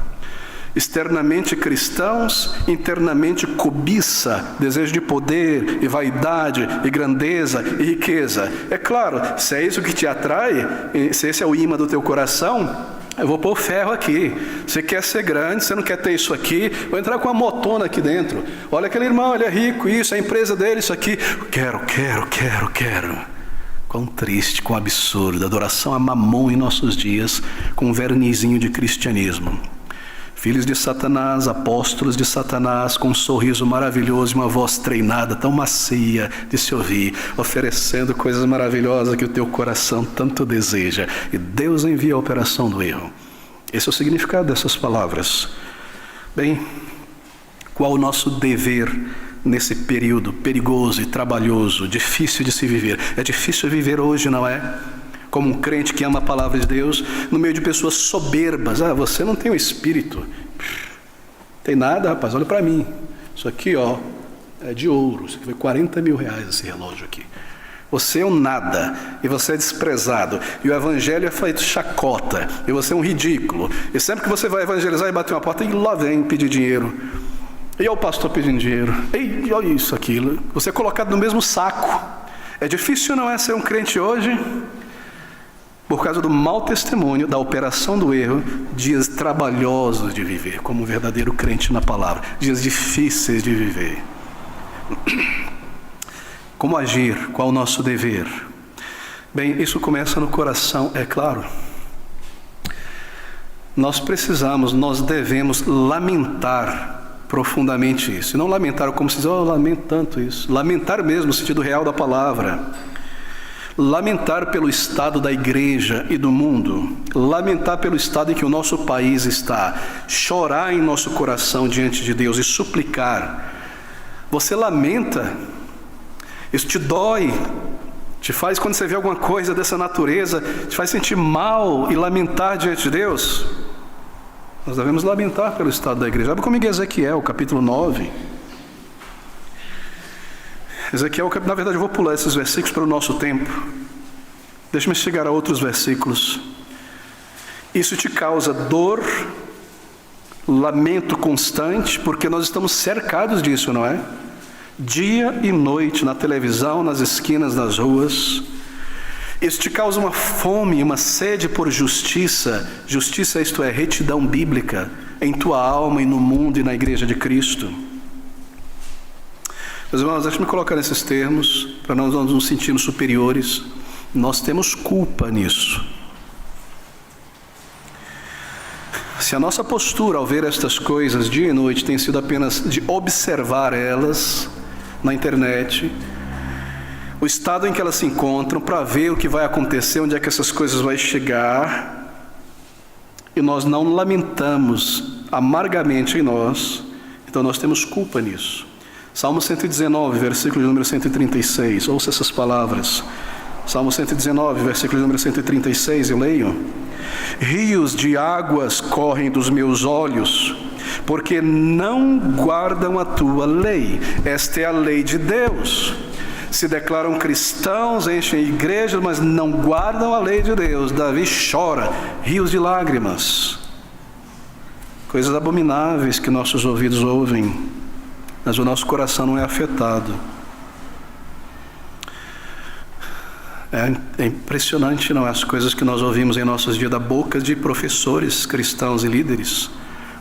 Externamente cristãos, internamente cobiça, desejo de poder e vaidade e grandeza e riqueza. É claro, se é isso que te atrai, se esse é o imã do teu coração, eu vou pôr ferro aqui. Você quer ser grande, você não quer ter isso aqui, vou entrar com uma motona aqui dentro. Olha aquele irmão, ele é rico, isso, é a empresa dele, isso aqui. Quero. Quão triste, quão absurdo. Adoração a Mamon em nossos dias, com um vernizinho de cristianismo. Filhos de Satanás, apóstolos de Satanás, com um sorriso maravilhoso e uma voz treinada, tão macia de se ouvir, oferecendo coisas maravilhosas que o teu coração tanto deseja. E Deus envia a operação do erro. Esse é o significado dessas palavras. Bem, qual o nosso dever nesse período perigoso e trabalhoso, difícil de se viver? É difícil viver hoje, não é? Como um crente que ama a palavra de Deus, no meio de pessoas soberbas. Você não tem o Espírito. Tem nada, rapaz, olha para mim. Isso aqui, é de ouro. Isso aqui foi R$40.000 esse relógio aqui. Você é um nada, e você é desprezado. E o evangelho é feito chacota, e você é um ridículo. E sempre que você vai evangelizar e bater uma porta, e lá vem pedir dinheiro. E o pastor pedindo dinheiro. E olha isso, aquilo. Você é colocado no mesmo saco. É difícil, não é, ser um crente hoje? Por causa do mau testemunho, da operação do erro, dias trabalhosos de viver, como um verdadeiro crente na palavra, dias difíceis de viver. Como agir? Qual o nosso dever? Bem, isso começa no coração, é claro. Nós devemos lamentar profundamente isso. E não lamentar como se diz, eu lamento tanto isso. Lamentar mesmo no sentido real da palavra. Lamentar pelo estado da igreja e do mundo. Lamentar pelo estado em que o nosso país está. Chorar em nosso coração diante de Deus e suplicar. Você lamenta, isso te dói, te faz, quando você vê alguma coisa dessa natureza, te faz sentir mal e lamentar diante de Deus. Nós devemos lamentar pelo estado da igreja. Abre comigo Ezequiel, capítulo 9. Ezequiel, na verdade eu vou pular esses versículos para o nosso tempo. Deixa-me chegar a outros versículos. Isso te causa dor, lamento constante, porque nós estamos cercados disso, não é? Dia e noite, na televisão, nas esquinas das ruas. Isso te causa uma fome, uma sede por justiça. Justiça, isto é, retidão bíblica em tua alma e no mundo e na igreja de Cristo. Meus irmãos, deixa-me colocar nesses termos, para nós não nos sentirmos superiores. Nós temos culpa nisso. Se a nossa postura ao ver estas coisas dia e noite tem sido apenas de observar elas na internet, o estado em que elas se encontram, para ver o que vai acontecer, onde é que essas coisas vão chegar, e nós não lamentamos amargamente em nós, então nós temos culpa nisso. Salmo 119, versículo número 136, ouça essas palavras. Salmo 119, versículo número 136, eu leio: rios de águas correm dos meus olhos, porque não guardam a tua lei. Esta é a lei de Deus. Se declaram cristãos, enchem igrejas, mas não guardam a lei de Deus. Davi chora, rios de lágrimas. Coisas abomináveis que nossos ouvidos ouvem, mas o nosso coração não é afetado. É impressionante, não é? As coisas que nós ouvimos em nossos dias da boca de professores cristãos e líderes.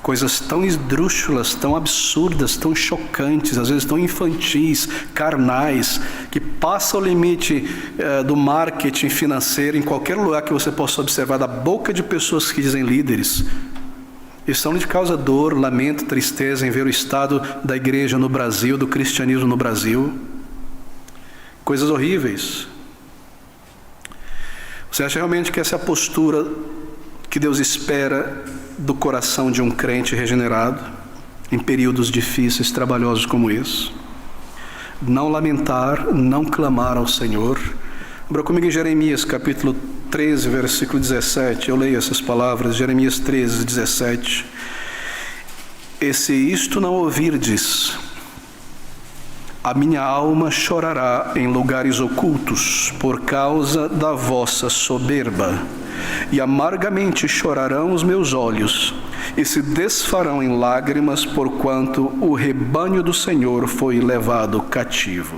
Coisas tão esdrúxulas, tão absurdas, tão chocantes, às vezes tão infantis, carnais, que passam o limite do marketing financeiro em qualquer lugar que você possa observar, da boca de pessoas que dizem líderes. Estão de causa dor, lamento, tristeza em ver o estado da igreja no Brasil, do cristianismo no Brasil. Coisas horríveis. Você acha realmente que essa é a postura que Deus espera do coração de um crente regenerado, em períodos difíceis, trabalhosos como esse? Não lamentar, não clamar ao Senhor. Abra comigo em Jeremias, capítulo 13, versículo 17. Eu leio essas palavras, Jeremias 13, 17. E se isto não ouvirdes, a minha alma chorará em lugares ocultos, por causa da vossa soberba. E amargamente chorarão os meus olhos, e se desfarão em lágrimas, porquanto o rebanho do Senhor foi levado cativo.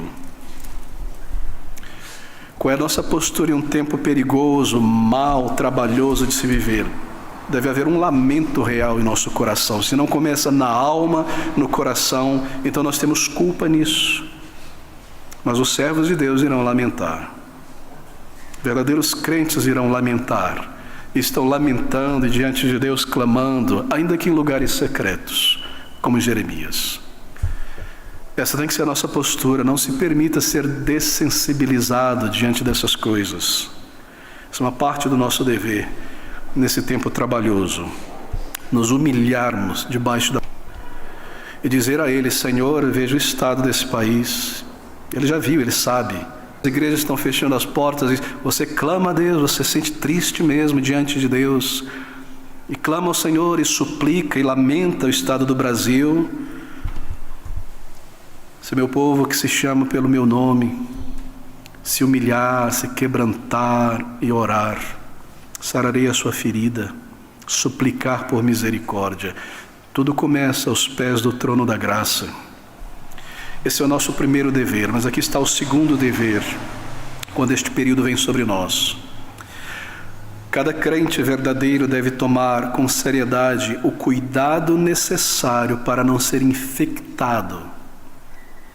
Qual é a nossa postura em um tempo perigoso, mau, trabalhoso de se viver? Deve haver um lamento real em nosso coração. Se não começa na alma, no coração, então nós temos culpa nisso. Mas os servos de Deus irão lamentar. Verdadeiros crentes irão lamentar. Estão lamentando diante de Deus, clamando, ainda que em lugares secretos, como Jeremias. Essa tem que ser a nossa postura. Não se permita ser dessensibilizado diante dessas coisas. Isso é uma parte do nosso dever nesse tempo trabalhoso. Nos humilharmos debaixo da... e dizer a Ele: Senhor, veja o estado desse país. Ele já viu, Ele sabe. As igrejas estão fechando as portas e você clama a Deus, você se sente triste mesmo diante de Deus. E clama ao Senhor e suplica e lamenta o estado do Brasil. Se meu povo que se chama pelo meu nome se humilhar, se quebrantar e orar, sararei a sua ferida, suplicar por misericórdia. Tudo começa aos pés do trono da graça. Esse é o nosso primeiro dever, mas aqui está o segundo dever, quando este período vem sobre nós. Cada crente verdadeiro deve tomar com seriedade o cuidado necessário para não ser infectado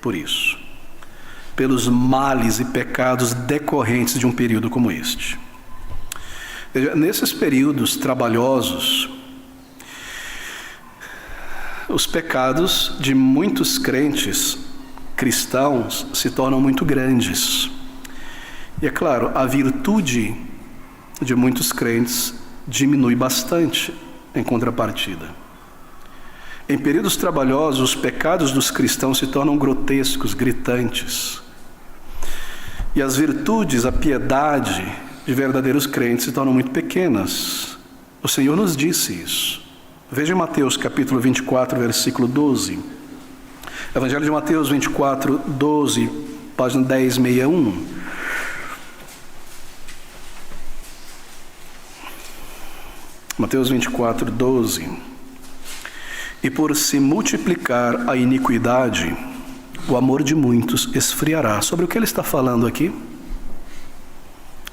por isso, pelos males e pecados decorrentes de um período como este. Veja, nesses períodos trabalhosos, os pecados de muitos crentes cristãos se tornam muito grandes. E é claro, a virtude de muitos crentes diminui bastante em contrapartida. Em períodos trabalhosos, os pecados dos cristãos se tornam grotescos, gritantes. E as virtudes, a piedade de verdadeiros crentes se tornam muito pequenas. O Senhor nos disse isso. Veja em Mateus capítulo 24, versículo 12. Evangelho de Mateus 24, 12, página 1061. Mateus 24, 12. E por se multiplicar a iniquidade, o amor de muitos esfriará. Sobre o que ele está falando aqui?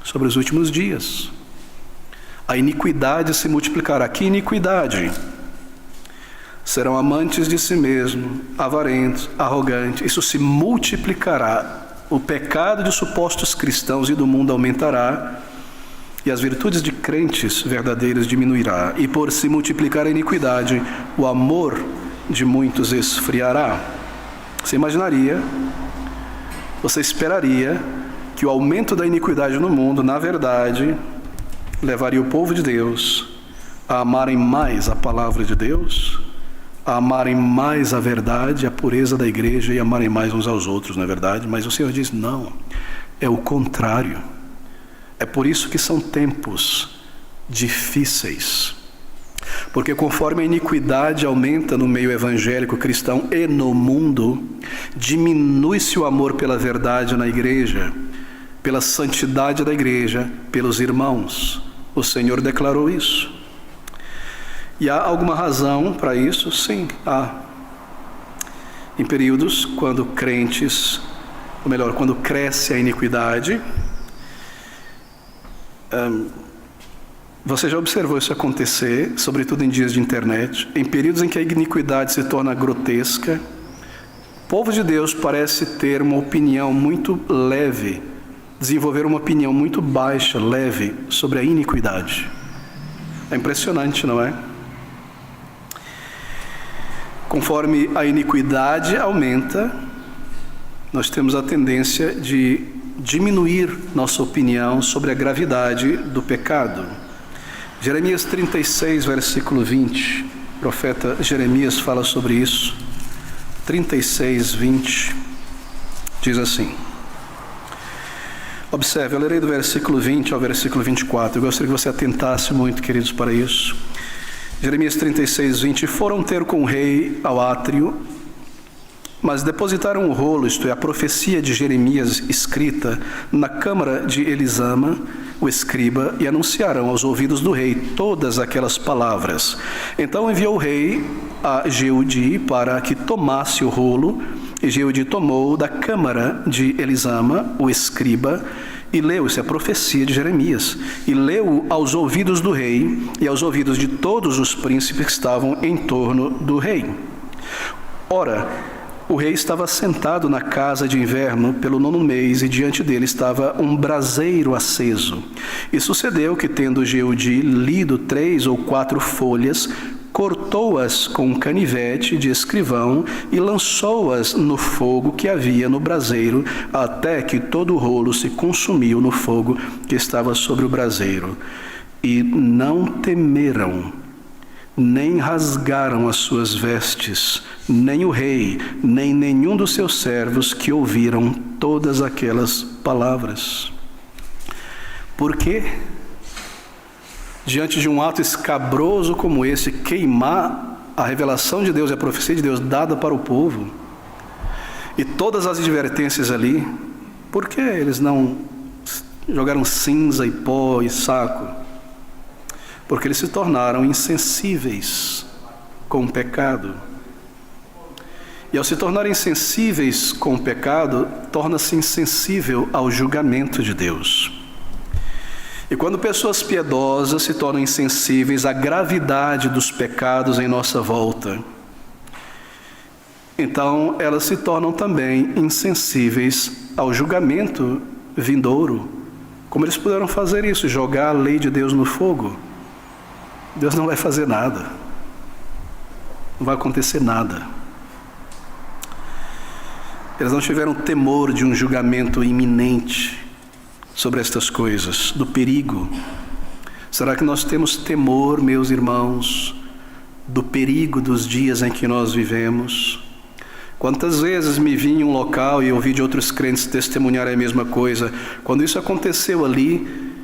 Sobre os últimos dias. A iniquidade se multiplicará. Que iniquidade? Serão amantes de si mesmos, avarentos, arrogantes. Isso se multiplicará. O pecado de supostos cristãos e do mundo aumentará, e as virtudes de crentes verdadeiros diminuirá. E por se multiplicar a iniquidade, o amor de muitos esfriará. Você imaginaria, você esperaria que o aumento da iniquidade no mundo, na verdade, levaria o povo de Deus a amarem mais a palavra de Deus, a amarem mais a verdade, a pureza da igreja e amarem mais uns aos outros, não é verdade? Mas o Senhor diz, não, é o contrário. É por isso que são tempos difíceis. Porque conforme a iniquidade aumenta no meio evangélico cristão e no mundo, diminui-se o amor pela verdade na igreja, pela santidade da igreja, pelos irmãos. O Senhor declarou isso. E há alguma razão para isso? Sim, há. Em períodos quando crentes, ou melhor, quando cresce a iniquidade, você já observou isso acontecer, sobretudo em dias de internet, em períodos em que a iniquidade se torna grotesca, o povo de Deus parece ter uma opinião muito leve, desenvolver uma opinião muito baixa, leve, sobre a iniquidade. É impressionante, não é? Conforme a iniquidade aumenta, nós temos a tendência de diminuir nossa opinião sobre a gravidade do pecado. Jeremias 36, versículo 20, o profeta Jeremias fala sobre isso. 36, 20, diz assim. Observe, eu lerei do versículo 20 ao versículo 24. Eu gostaria que você atentasse muito, queridos, para isso. Jeremias 36, 20. Foram ter com o rei ao átrio, mas depositaram o rolo, isto é, a profecia de Jeremias escrita na câmara de Elisama, o escriba, e anunciaram aos ouvidos do rei todas aquelas palavras. Então enviou o rei a Jeudi para que tomasse o rolo, e Jeudi tomou da câmara de Elisama, o escriba, e leu-se a profecia de Jeremias, e leu aos ouvidos do rei e aos ouvidos de todos os príncipes que estavam em torno do rei. Ora, o rei estava sentado na casa de inverno pelo 9º mês, e diante dele estava um braseiro aceso. E sucedeu que, tendo Jeudi lido 3 ou 4 folhas, cortou-as com um canivete de escrivão e lançou-as no fogo que havia no braseiro, até que todo o rolo se consumiu no fogo que estava sobre o braseiro. E não temeram, nem rasgaram as suas vestes, nem o rei, nem nenhum dos seus servos que ouviram todas aquelas palavras. Por quê? Diante de um ato escabroso como esse, queimar a revelação de Deus e a profecia de Deus dada para o povo, e todas as advertências ali, por que eles não jogaram cinza e pó e saco? Porque eles se tornaram insensíveis com o pecado. E ao se tornarem insensíveis com o pecado, torna-se insensível ao julgamento de Deus. E quando pessoas piedosas se tornam insensíveis à gravidade dos pecados em nossa volta, então elas se tornam também insensíveis ao julgamento vindouro. Como eles puderam fazer isso? Jogar a lei de Deus no fogo? Deus não vai fazer nada. não vai acontecer nada. Eles não tiveram temor de um julgamento iminente sobre estas coisas, do perigo. Será que nós temos temor, meus irmãos, do perigo dos dias em que nós vivemos? Quantas vezes me vi em um local e ouvi de outros crentes testemunhar a mesma coisa. Quando isso aconteceu ali,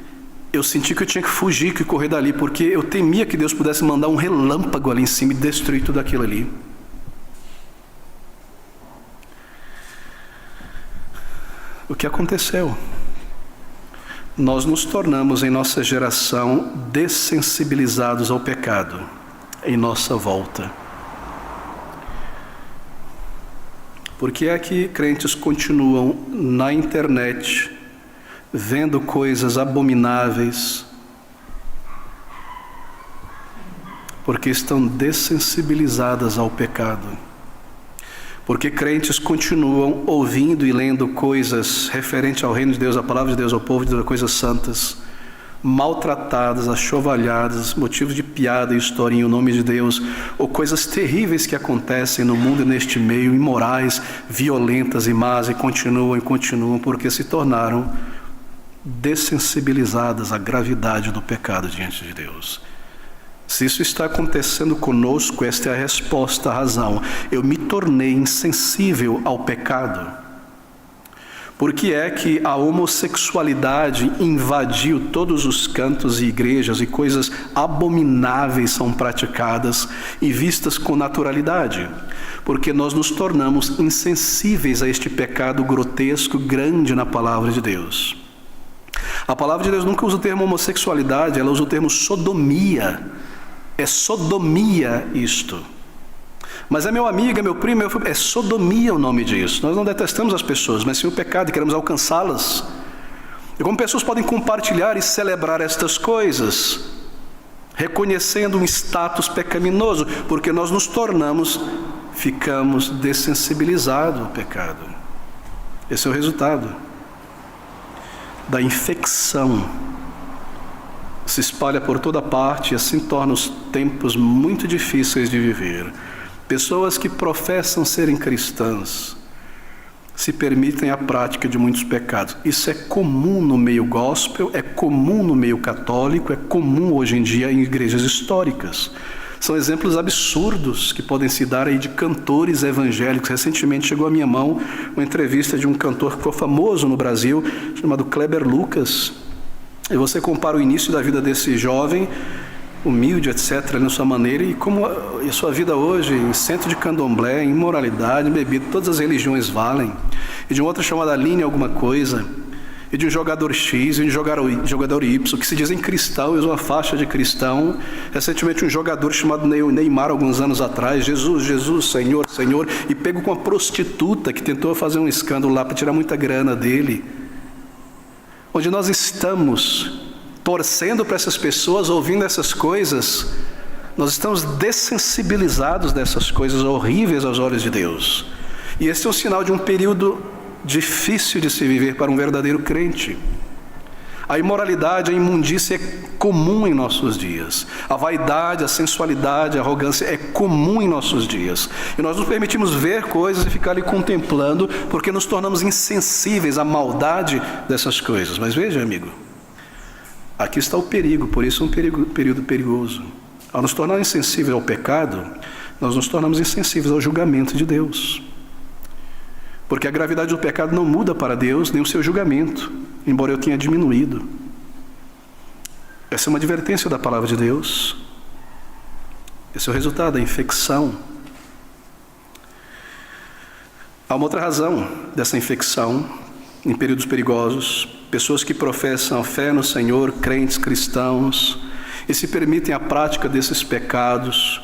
eu senti que eu tinha que fugir, que correr dali, porque eu temia que Deus pudesse mandar um relâmpago ali em cima e destruir tudo aquilo ali. O que aconteceu? Nós nos tornamos em nossa geração dessensibilizados ao pecado em nossa volta. Por que é que crentes continuam na internet vendo coisas abomináveis? Porque estão dessensibilizadas ao pecado. Porque crentes continuam ouvindo e lendo coisas referentes ao reino de Deus, à palavra de Deus, ao povo de Deus, coisas santas, maltratadas, achovalhadas, motivos de piada e historinha em nome de Deus, ou coisas terríveis que acontecem no mundo e neste meio, imorais, violentas e más, e continuam, porque se tornaram dessensibilizadas à gravidade do pecado diante de Deus. Se isso está acontecendo conosco, esta é a resposta, a razão. Eu me tornei insensível ao pecado. Por que é que a homossexualidade invadiu todos os cantos e igrejas e coisas abomináveis são praticadas e vistas com naturalidade? Porque nós nos tornamos insensíveis a este pecado grotesco, grande na palavra de Deus. A palavra de Deus nunca usa o termo homossexualidade, ela usa o termo sodomia. É sodomia isto. Mas é meu amigo, é meu primo, é sodomia o nome disso. Nós não detestamos as pessoas, mas sim o pecado e queremos alcançá-las. E como pessoas podem compartilhar e celebrar estas coisas, reconhecendo um status pecaminoso, porque nós nos ficamos dessensibilizados ao pecado. Esse é o resultado da infecção. Se espalha por toda parte e assim torna os tempos muito difíceis de viver. Pessoas que professam serem cristãs se permitem a prática de muitos pecados. Isso é comum no meio gospel, é comum no meio católico, é comum hoje em dia em igrejas históricas. São exemplos absurdos que podem se dar aí de cantores evangélicos. Recentemente chegou à minha mão uma entrevista de um cantor que ficou famoso no Brasil, chamado Kleber Lucas. E você compara o início da vida desse jovem, humilde, etc., na sua maneira, e como a sua vida hoje, em centro de candomblé, em imoralidade, em bebida, todas as religiões valem. E de uma outra chamada Aline alguma coisa, e de um jogador X, e de um jogador Y, que se dizem cristão, e usam uma faixa de cristão. Recentemente um jogador chamado Neymar, alguns anos atrás, Jesus, Jesus, Senhor, Senhor, e pego com uma prostituta que tentou fazer um escândalo lá para tirar muita grana dele. Onde nós estamos torcendo para essas pessoas, ouvindo essas coisas, nós estamos dessensibilizados dessas coisas horríveis aos olhos de Deus. E esse é um sinal de um período difícil de se viver para um verdadeiro crente. A imoralidade, a imundícia é comum em nossos dias. A vaidade, a sensualidade, a arrogância é comum em nossos dias. E nós nos permitimos ver coisas e ficar ali contemplando, porque nos tornamos insensíveis à maldade dessas coisas. Mas veja, amigo, aqui está o perigo, por isso é um período perigoso. Ao nos tornar insensíveis ao pecado, nós nos tornamos insensíveis ao julgamento de Deus. Porque a gravidade do pecado não muda para Deus nem o seu julgamento, embora eu tenha diminuído. Essa é uma advertência da palavra de Deus. Esse é o resultado da infecção. Há uma outra razão dessa infecção em períodos perigosos. Pessoas que professam a fé no Senhor, crentes cristãos, e se permitem a prática desses pecados.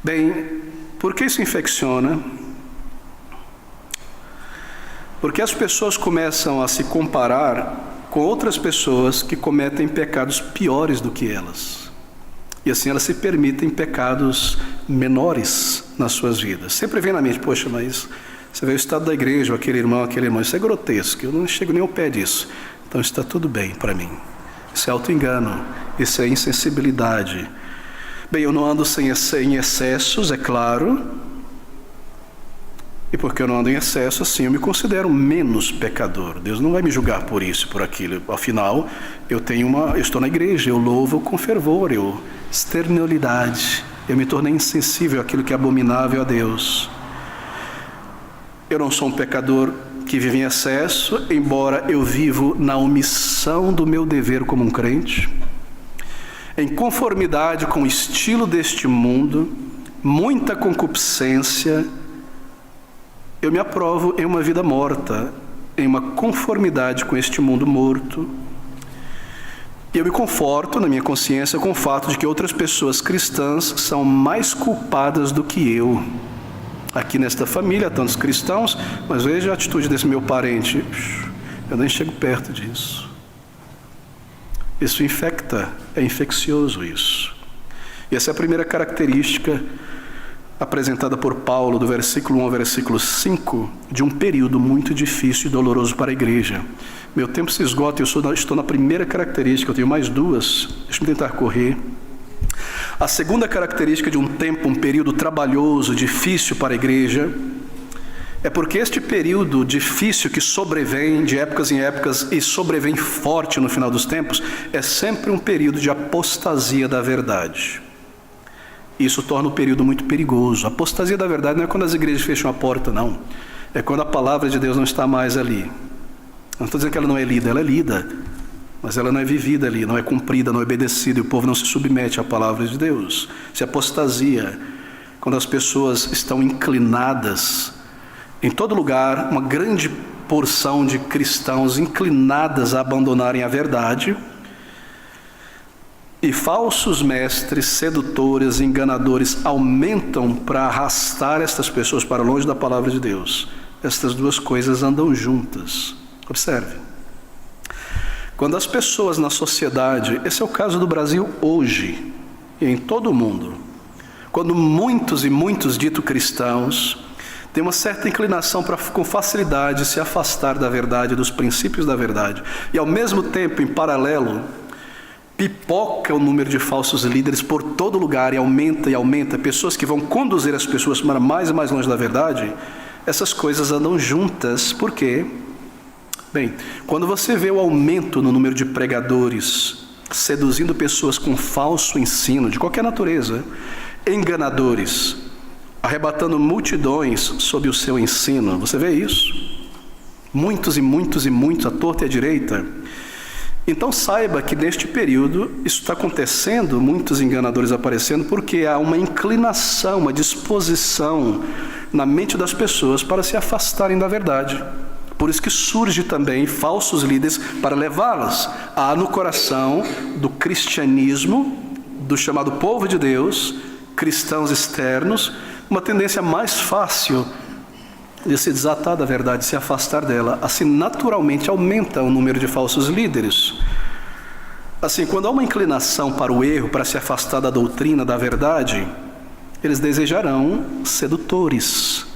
Bem, por que isso infecciona? Porque as pessoas começam a se comparar com outras pessoas que cometem pecados piores do que elas. E assim elas se permitem pecados menores nas suas vidas. Sempre vem na mente, poxa, mas você vê o estado da igreja, aquele irmão, isso é grotesco, eu não chego nem ao pé disso. Então está tudo bem para mim. Isso é auto-engano, isso é insensibilidade. Bem, eu não ando em excessos, é claro. E porque eu não ando em excesso, assim, eu me considero menos pecador. Deus não vai me julgar por isso, por aquilo. Afinal, eu estou na igreja, eu louvo com fervor, externalidade. Eu me tornei insensível àquilo que é abominável a Deus. Eu não sou um pecador que vive em excesso, embora eu vivo na omissão do meu dever como um crente, em conformidade com o estilo deste mundo, muita concupiscência. Eu me aprovo em uma vida morta, em uma conformidade com este mundo morto. E eu me conforto na minha consciência com o fato de que outras pessoas cristãs são mais culpadas do que eu. Aqui nesta família, tantos cristãos, mas veja a atitude desse meu parente. Eu nem chego perto disso. Isso infecta, é infeccioso isso. E essa é a primeira característica apresentada por Paulo, do versículo 1 ao versículo 5, de um período muito difícil e doloroso para a igreja. Meu tempo se esgota, eu estou na primeira característica, eu tenho mais duas, deixa eu tentar correr. A segunda característica de um tempo, um período trabalhoso, difícil para a igreja, é porque este período difícil que sobrevém de épocas em épocas e sobrevém forte no final dos tempos, é sempre um período de apostasia da verdade. Isso torna o período muito perigoso. A apostasia da verdade não é quando as igrejas fecham a porta, não. É quando a palavra de Deus não está mais ali. Não estou dizendo que ela não é lida, ela é lida. Mas ela não é vivida ali, não é cumprida, não é obedecida. E o povo não se submete à palavra de Deus. Se apostasia, quando as pessoas estão inclinadas, em todo lugar, uma grande porção de cristãos inclinadas a abandonarem a verdade, e falsos mestres, sedutores, enganadores aumentam para arrastar estas pessoas para longe da palavra de Deus. Estas duas coisas andam juntas. Observe. Quando as pessoas na sociedade, esse é o caso do Brasil hoje, e em todo o mundo, quando muitos e muitos dito cristãos têm uma certa inclinação para com facilidade se afastar da verdade, dos princípios da verdade, e ao mesmo tempo, em paralelo, pipoca o número de falsos líderes por todo lugar e aumenta, pessoas que vão conduzir as pessoas para mais e mais longe da verdade, essas coisas andam juntas. Por quê? Bem, quando você vê o aumento no número de pregadores seduzindo pessoas com falso ensino, de qualquer natureza, enganadores, arrebatando multidões sob o seu ensino, você vê isso? Muitos, à torta e à direita. Então saiba que neste período isso está acontecendo, muitos enganadores aparecendo, porque há uma inclinação, uma disposição na mente das pessoas para se afastarem da verdade. Por isso que surge também falsos líderes para levá-las. Há no coração do cristianismo, do chamado povo de Deus, cristãos externos, uma tendência mais fácil de se desatar da verdade, se afastar dela. Assim, naturalmente, aumenta o número de falsos líderes. Assim, quando há uma inclinação para o erro, para se afastar da doutrina, da verdade, eles desejarão sedutores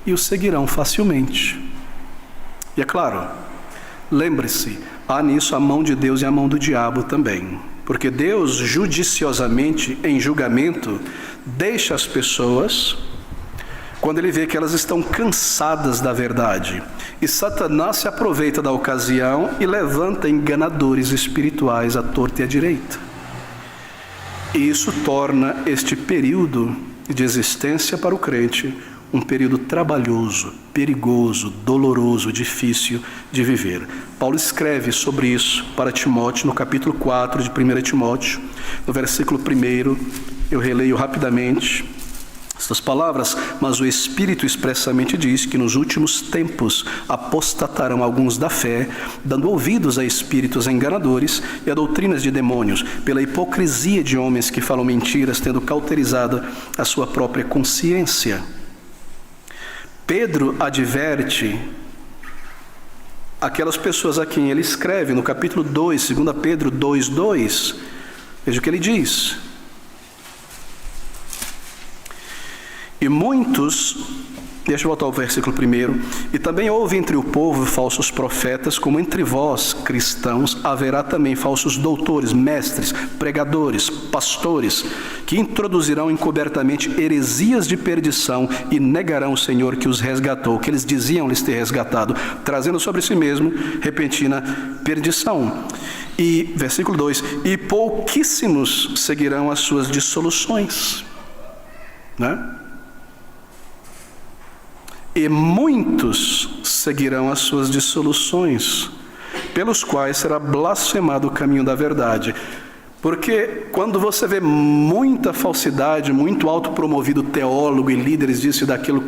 e os seguirão facilmente. E é claro, lembre-se, há nisso a mão de Deus e a mão do diabo também. Porque Deus, judiciosamente, em julgamento, deixa as pessoas quando ele vê que elas estão cansadas da verdade. E Satanás se aproveita da ocasião e levanta enganadores espirituais à torta e à direita. E isso torna este período de existência para o crente um período trabalhoso, perigoso, doloroso, difícil de viver. Paulo escreve sobre isso para Timóteo no capítulo 4 de 1 Timóteo, no versículo 1, eu releio rapidamente estas palavras: mas o Espírito expressamente diz que nos últimos tempos apostatarão alguns da fé, dando ouvidos a espíritos enganadores e a doutrinas de demônios, pela hipocrisia de homens que falam mentiras, tendo cauterizado a sua própria consciência. Pedro adverte aquelas pessoas a quem ele escreve no capítulo 2, 2 Pedro 2:2. Veja o que ele diz. E muitos, deixa eu voltar ao versículo 1, e também houve entre o povo falsos profetas, como entre vós, cristãos, haverá também falsos doutores, mestres, pregadores, pastores, que introduzirão encobertamente heresias de perdição e negarão o Senhor que os resgatou, que eles diziam lhes ter resgatado, trazendo sobre si mesmo repentina perdição. E, versículo 2, e pouquíssimos seguirão as suas dissoluções, né? E muitos seguirão as suas dissoluções, pelos quais será blasfemado o caminho da verdade. Porque quando você vê muita falsidade, muito autopromovido teólogo e líderes disso e daquilo,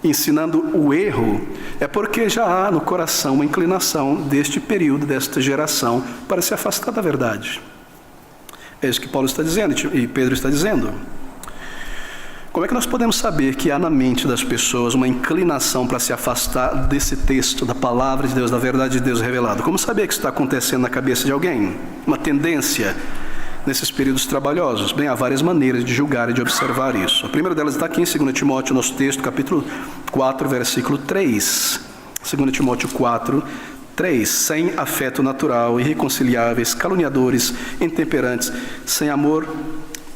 ensinando o erro, é porque já há no coração uma inclinação deste período, desta geração, para se afastar da verdade. É isso que Paulo está dizendo e Pedro está dizendo. Como é que nós podemos saber que há na mente das pessoas uma inclinação para se afastar desse texto, da palavra de Deus, da verdade de Deus revelada? Como saber que isso está acontecendo na cabeça de alguém? Uma tendência nesses períodos trabalhosos? Bem, há várias maneiras de julgar e de observar isso. A primeira delas está aqui em 2 Timóteo, nosso texto, capítulo 4, versículo 3. 2 Timóteo 4, 3. Sem afeto natural, irreconciliáveis, caluniadores, intemperantes, sem amor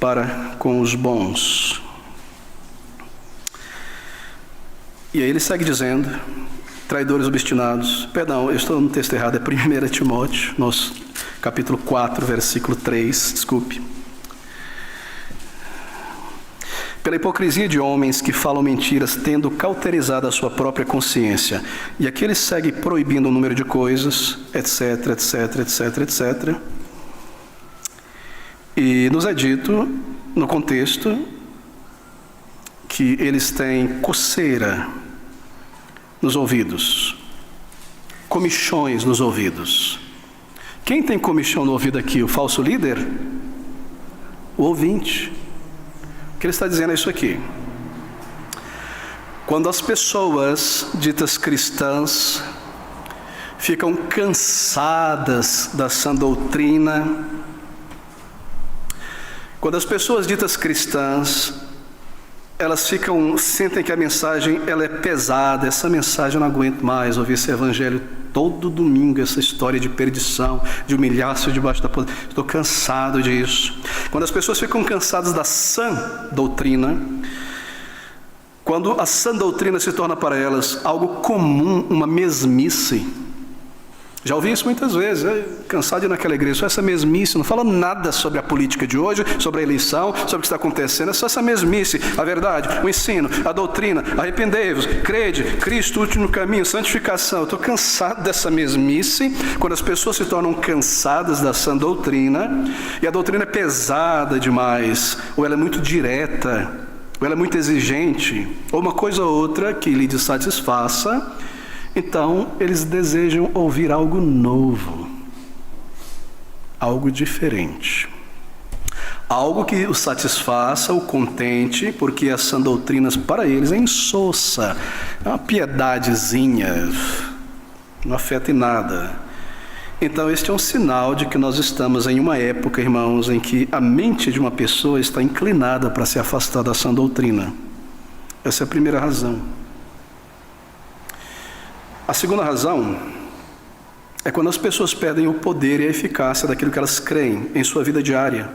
para com os bons. E aí ele segue dizendo, traidores obstinados, perdão, eu estou no texto errado, é 1 Timóteo, nosso capítulo 4, versículo 3, desculpe. Pela hipocrisia de homens que falam mentiras, tendo cauterizado a sua própria consciência. E aqui ele segue proibindo o número de coisas, etc, etc, etc, etc. E nos é dito, no contexto, que eles têm coceira nos ouvidos, comichões nos ouvidos. Quem tem comichão no ouvido aqui? O falso líder? O ouvinte. O que ele está dizendo é isso aqui. Quando as pessoas ditas cristãs ficam cansadas da sã doutrina, quando as pessoas ditas cristãs elas sentem que a mensagem ela é pesada, essa mensagem eu não aguento mais, ouvir esse evangelho todo domingo, essa história de perdição, de humilhar-se debaixo da poder, estou cansado disso. Quando as pessoas ficam cansadas da sã doutrina, quando a sã doutrina se torna para elas algo comum, uma mesmice, já ouvi isso muitas vezes, cansado de ir naquela igreja, só essa mesmice, não fala nada sobre a política de hoje, sobre a eleição, sobre o que está acontecendo, é só essa mesmice, a verdade, o ensino, a doutrina, arrependei-vos, crede, Cristo, último caminho, santificação. Eu estou cansado dessa mesmice. Quando as pessoas se tornam cansadas da sã doutrina, e a doutrina é pesada demais, ou ela é muito direta, ou ela é muito exigente, ou uma coisa ou outra que lhe satisfaça, então, eles desejam ouvir algo novo, algo diferente, algo que o satisfaça, o contente, porque as sã doutrinas para eles é insossa, é uma piedadezinha, não afeta em nada. Então, este é um sinal de que nós estamos em uma época, irmãos, em que a mente de uma pessoa está inclinada para se afastar da sã doutrina. Essa é a primeira razão. A segunda razão é quando as pessoas perdem o poder e a eficácia daquilo que elas creem em sua vida diária.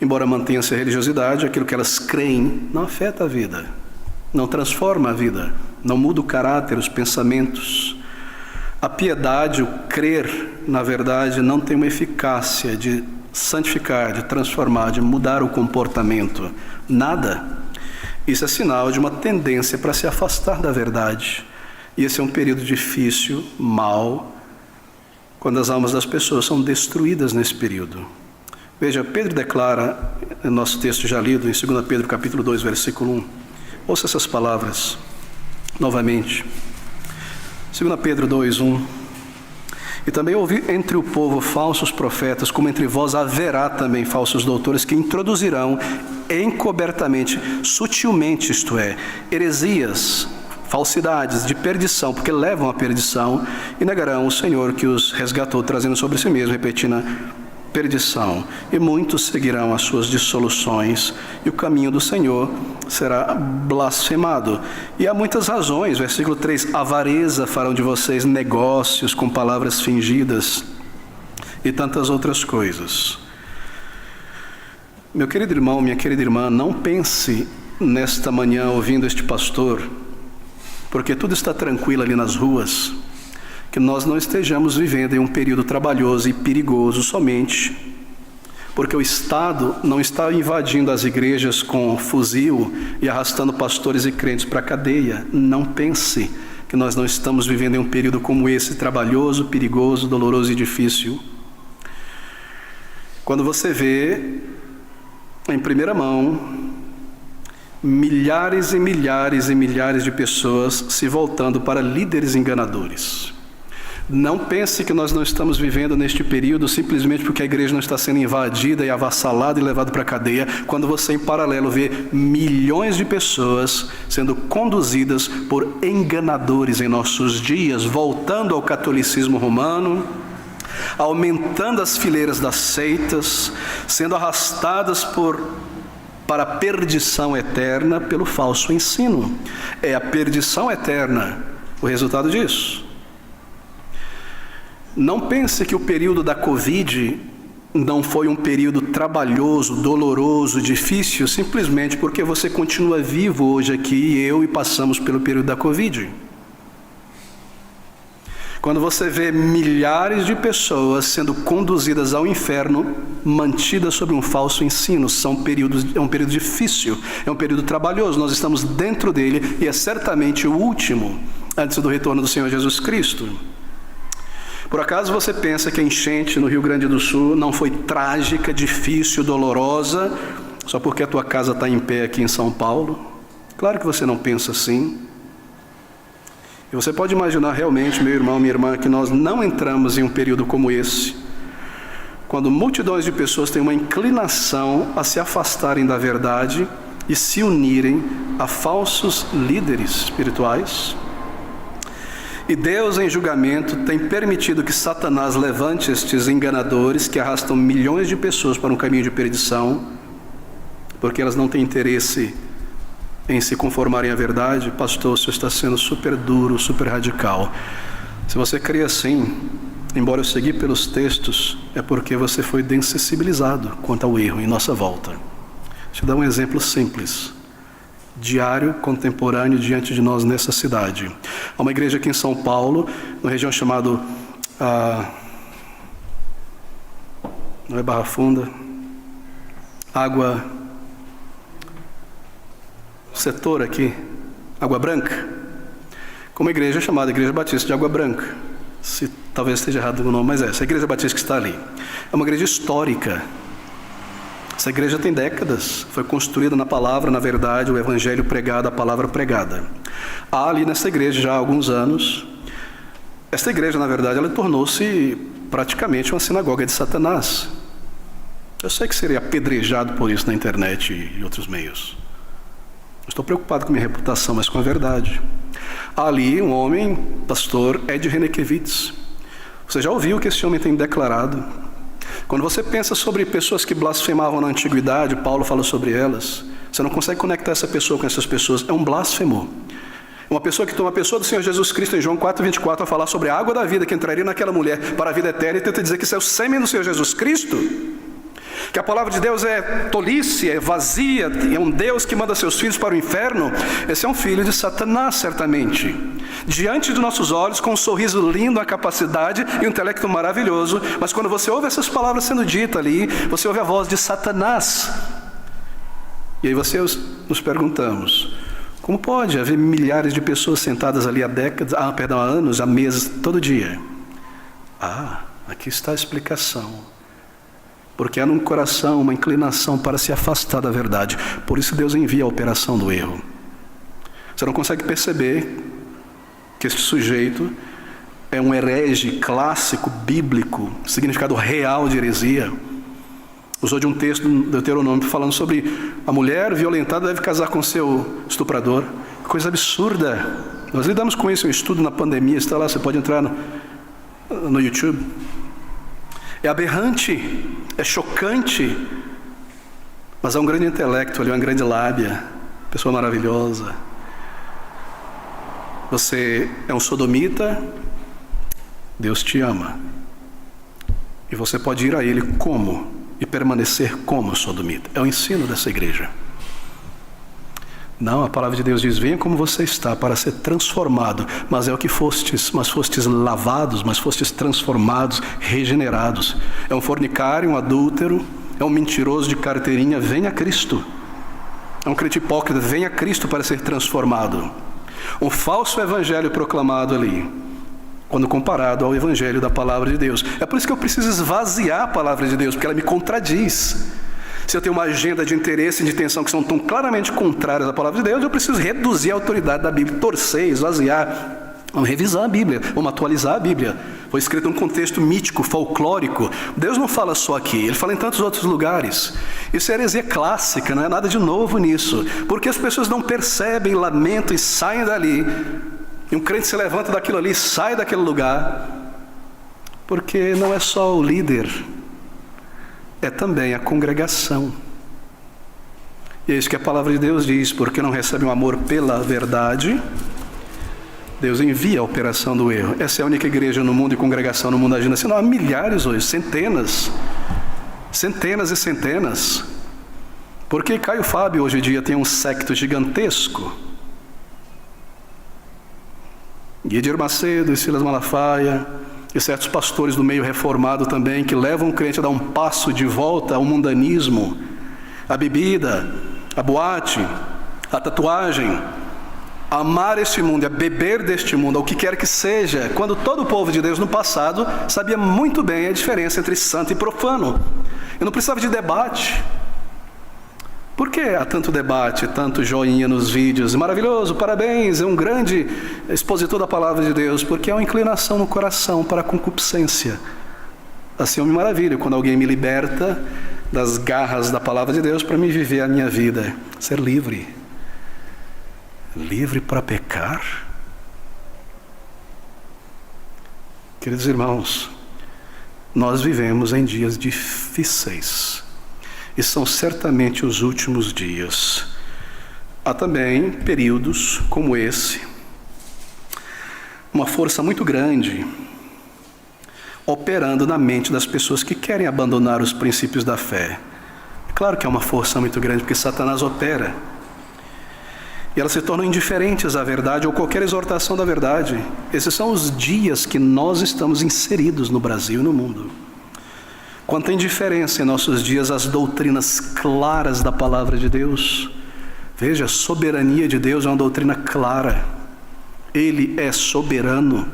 Embora mantenha-se a religiosidade, aquilo que elas creem não afeta a vida, não transforma a vida, não muda o caráter, os pensamentos. A piedade, o crer, na verdade, não tem uma eficácia de santificar, de transformar, de mudar o comportamento. Nada. Isso é sinal de uma tendência para se afastar da verdade. E esse é um período difícil, mau, quando as almas das pessoas são destruídas nesse período. Veja, Pedro declara, no nosso texto já lido, em 2 Pedro capítulo 2, versículo 1. Ouça essas palavras novamente. 2 Pedro 2, 1. E também ouvi entre o povo falsos profetas, como entre vós haverá também falsos doutores que introduzirão encobertamente, sutilmente, isto é, heresias, falsidades de perdição, porque levam à perdição, e negarão o Senhor que os resgatou, trazendo sobre si mesmo, repetindo, perdição. E muitos seguirão as suas dissoluções, e o caminho do Senhor será blasfemado. E há muitas razões. Versículo 3, avareza farão de vocês negócios com palavras fingidas, e tantas outras coisas. Meu querido irmão, minha querida irmã, não pense nesta manhã ouvindo este pastor, porque tudo está tranquilo ali nas ruas, que nós não estejamos vivendo em um período trabalhoso e perigoso somente porque o Estado não está invadindo as igrejas com fuzil e arrastando pastores e crentes para a cadeia. Não pense que nós não estamos vivendo em um período como esse, trabalhoso, perigoso, doloroso e difícil. Quando você vê, em primeira mão, milhares e milhares e milhares de pessoas se voltando para líderes enganadores. Não pense que nós não estamos vivendo neste período simplesmente porque a igreja não está sendo invadida e avassalada e levada para a cadeia, quando você em paralelo vê milhões de pessoas sendo conduzidas por enganadores em nossos dias, voltando ao catolicismo romano, aumentando as fileiras das seitas, sendo arrastadas para a perdição eterna pelo falso ensino. É a perdição eterna o resultado disso. Não pense que o período da Covid não foi um período trabalhoso, doloroso, difícil, simplesmente porque você continua vivo hoje aqui, e passamos pelo período da Covid. Quando você vê milhares de pessoas sendo conduzidas ao inferno, mantidas sob um falso ensino, é um período difícil, é um período trabalhoso, nós estamos dentro dele e é certamente o último antes do retorno do Senhor Jesus Cristo. Por acaso você pensa que a enchente no Rio Grande do Sul não foi trágica, difícil, dolorosa, só porque a tua casa está em pé aqui em São Paulo? Claro que você não pensa assim. E você pode imaginar realmente, meu irmão, minha irmã, que nós não entramos em um período como esse, quando multidões de pessoas têm uma inclinação a se afastarem da verdade e se unirem a falsos líderes espirituais. E Deus, em julgamento, tem permitido que Satanás levante estes enganadores que arrastam milhões de pessoas para um caminho de perdição, porque elas não têm interesse em se conformarem à verdade. Pastor, o senhor está sendo super duro, super radical. Se você crê assim, embora eu segui pelos textos, é porque você foi desensibilizado quanto ao erro em nossa volta. Deixa eu dar um exemplo simples, diário, contemporâneo, diante de nós nessa cidade. Há uma igreja aqui em São Paulo, numa região chamada, não é Barra Funda, setor aqui, Água Branca, com uma igreja chamada Igreja Batista de Água Branca. Talvez esteja errado o nome, mas essa Igreja Batista que está ali é uma igreja histórica. Essa igreja tem décadas, foi construída na palavra, na verdade, o evangelho pregado, a palavra pregada. Há ali nessa igreja já há alguns anos. Esta igreja, na verdade, ela tornou-se praticamente uma sinagoga de Satanás. Eu sei que seria apedrejado por isso na internet e outros meios. Estou preocupado com minha reputação, mas com a verdade. Há ali um homem, pastor Ed Renekiewicz. Você já ouviu o que esse homem tem declarado? Quando você pensa sobre pessoas que blasfemavam na antiguidade, Paulo fala sobre elas, você não consegue conectar essa pessoa com essas pessoas. É um blasfemo. Uma pessoa que toma a pessoa do Senhor Jesus Cristo em João 4,24 a falar sobre a água da vida que entraria naquela mulher para a vida eterna e tenta dizer que isso é o sêmen do Senhor Jesus Cristo, que a palavra de Deus é tolice, é vazia, é um Deus que manda seus filhos para o inferno. Esse é um filho de Satanás, certamente. Diante de nossos olhos, com um sorriso lindo, a capacidade e um intelecto maravilhoso, mas quando você ouve essas palavras sendo ditas ali, você ouve a voz de Satanás. E aí nos perguntamos, como pode haver milhares de pessoas sentadas ali há anos, há meses, todo dia? Aqui está a explicação. Porque há no coração uma inclinação para se afastar da verdade. Por isso Deus envia a operação do erro. Você não consegue perceber que este sujeito é um herege clássico, bíblico, significado real de heresia. Usou de um texto do Deuteronômio falando sobre a mulher violentada deve casar com seu estuprador. Coisa absurda. Nós lidamos com isso em um estudo na pandemia, está lá, você pode entrar no YouTube. É aberrante, é chocante, mas há um grande intelecto ali, uma grande lábia, pessoa maravilhosa. Você é um sodomita, Deus te ama. E você pode ir a Ele como? e permanecer como sodomita. É o ensino dessa igreja. Não, a palavra de Deus diz: venha como você está para ser transformado, mas é o que fostes, mas fostes lavados, mas fostes transformados, regenerados. É um fornicário, um adúltero, é um mentiroso de carteirinha, venha a Cristo. É um crente hipócrita, venha a Cristo para ser transformado. Um falso evangelho proclamado ali, quando comparado ao evangelho da palavra de Deus. É por isso que eu preciso esvaziar a palavra de Deus, porque ela me contradiz. Se eu tenho uma agenda de interesse e de intenção que são tão claramente contrárias à palavra de Deus, eu preciso reduzir a autoridade da Bíblia, torcer, esvaziar. Vamos revisar a Bíblia, vamos atualizar a Bíblia. Foi escrito num contexto mítico, folclórico. Deus não fala só aqui, Ele fala em tantos outros lugares. Isso é heresia clássica, não é nada de novo nisso. Porque as pessoas não percebem, lamentam e saem dali. E um crente se levanta daquilo ali, sai daquele lugar. Porque não é só o líder, é também a congregação. E é isso que a palavra de Deus diz: porque não recebem o amor pela verdade, Deus envia a operação do erro. Essa é a única igreja no mundo e congregação no mundo agindo assim. Não, há milhares hoje, centenas e centenas. Porque Caio Fábio hoje em dia tem um séquito gigantesco. Guidir Macedo e Silas Malafaia e certos pastores do meio reformado também, que levam o crente a dar um passo de volta ao mundanismo, a bebida, a boate, a tatuagem, a amar este mundo, a beber deste mundo, ao que quer que seja, quando todo o povo de Deus no passado sabia muito bem a diferença entre santo e profano. Eu não precisava de debate. Por que há tanto debate, tanto joinha nos vídeos? Maravilhoso, parabéns, é um grande expositor da palavra de Deus. Porque é uma inclinação no coração para a concupiscência. Assim eu me maravilho quando alguém me liberta das garras da palavra de Deus para me viver a minha vida, ser livre. Livre para pecar? Queridos irmãos, nós vivemos em dias difíceis. E são certamente os últimos dias. Há também períodos como esse, uma força muito grande operando na mente das pessoas que querem abandonar os princípios da fé. É claro que é uma força muito grande, porque Satanás opera. E elas se tornam indiferentes à verdade ou qualquer exortação da verdade. Esses são os dias que nós estamos inseridos no Brasil e no mundo. Quanta indiferença em nossos dias às doutrinas claras da palavra de Deus. Veja, a soberania de Deus é uma doutrina clara. Ele é soberano.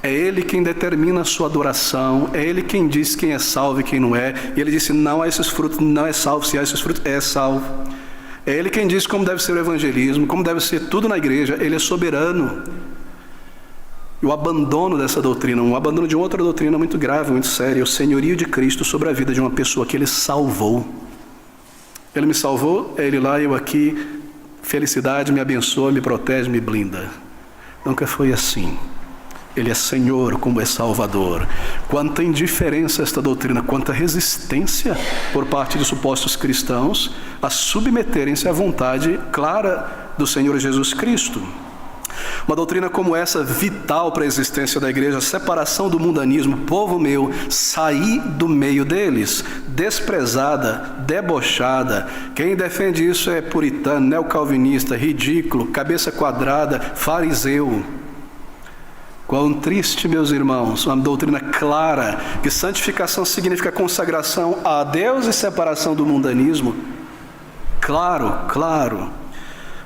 É Ele quem determina a sua adoração. É Ele quem diz quem é salvo e quem não é. E Ele disse: não há esses frutos, não é salvo. Se há esses frutos, é salvo. É Ele quem diz como deve ser o evangelismo, como deve ser tudo na igreja. Ele é soberano. E o abandono dessa doutrina, um abandono de outra doutrina muito grave, muito séria, é o senhorio de Cristo sobre a vida de uma pessoa que Ele salvou. Ele me salvou, é Ele lá, eu aqui, felicidade, me abençoa, me protege, me blinda. Nunca foi assim. Ele é Senhor como é Salvador. Quanta indiferença esta doutrina, quanta resistência por parte de supostos cristãos a submeterem-se à vontade clara do Senhor Jesus Cristo. Uma doutrina como essa, vital para a existência da igreja, a separação do mundanismo, povo meu, sair do meio deles, desprezada, debochada. Quem defende isso é puritano, neocalvinista, ridículo, cabeça quadrada, fariseu. Quão triste, meus irmãos, uma doutrina clara, que santificação significa consagração a Deus e separação do mundanismo. Claro.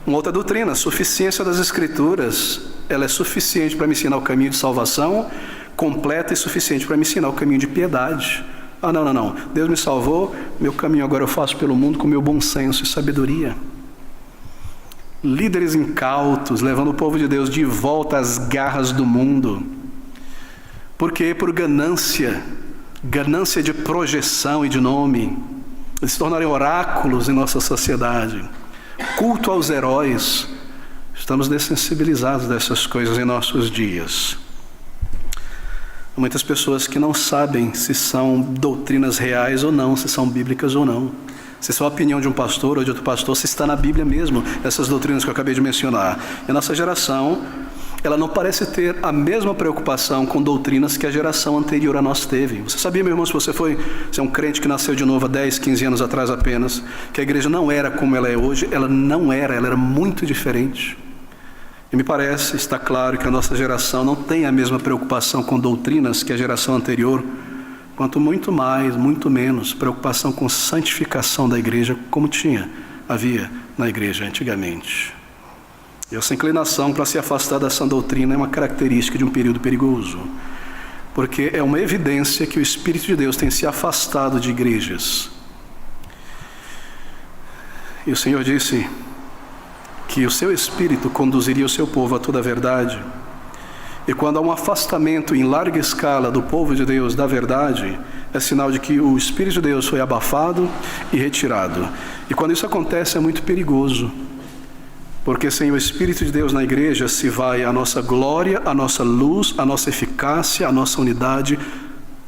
Uma outra doutrina, a suficiência das Escrituras, ela é suficiente para me ensinar o caminho de salvação, completa e suficiente para me ensinar o caminho de piedade. Não. Deus me salvou, meu caminho agora eu faço pelo mundo com meu bom senso e sabedoria. Líderes incautos, levando o povo de Deus de volta às garras do mundo. Por quê? Por ganância de projeção e de nome. Eles se tornarem oráculos em nossa sociedade. Culto aos heróis. Estamos dessensibilizados dessas coisas em nossos dias. Há muitas pessoas que não sabem se são doutrinas reais ou não, se são bíblicas ou não. Se é a opinião de um pastor ou de outro pastor, se está na Bíblia mesmo, essas doutrinas que eu acabei de mencionar. E a nossa geração ela não parece ter a mesma preocupação com doutrinas que a geração anterior a nós teve. Você sabia, meu irmão, se você é um crente que nasceu de novo há 10, 15 anos atrás apenas, que a igreja não era como ela é hoje? Ela não era, ela era muito diferente. E me parece, está claro, que a nossa geração não tem a mesma preocupação com doutrinas que a geração anterior, quanto muito mais, muito menos, preocupação com santificação da igreja, como havia na igreja antigamente. E essa inclinação para se afastar dessa doutrina é uma característica de um período perigoso, porque é uma evidência que o Espírito de Deus tem se afastado de igrejas. E o Senhor disse que o seu Espírito conduziria o seu povo a toda a verdade. E quando há um afastamento em larga escala do povo de Deus da verdade, é sinal de que o Espírito de Deus foi abafado e retirado. E quando isso acontece é muito perigoso, porque sem o Espírito de Deus na igreja se vai a nossa glória, a nossa luz, a nossa eficácia, a nossa unidade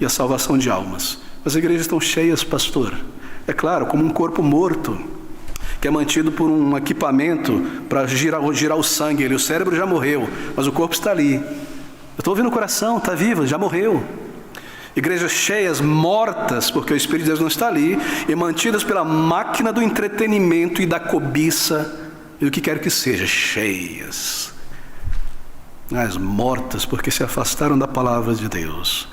e a salvação de almas. As igrejas estão cheias, pastor. É claro, como um corpo morto, que é mantido por um equipamento para girar o sangue. O cérebro já morreu, mas o corpo está ali. Eu estou ouvindo o coração, está vivo, já morreu. Igrejas cheias, mortas, porque o Espírito de Deus não está ali, e mantidas pela máquina do entretenimento e da cobiça, e o que quer que seja, cheias. Mas mortas, porque se afastaram da palavra de Deus.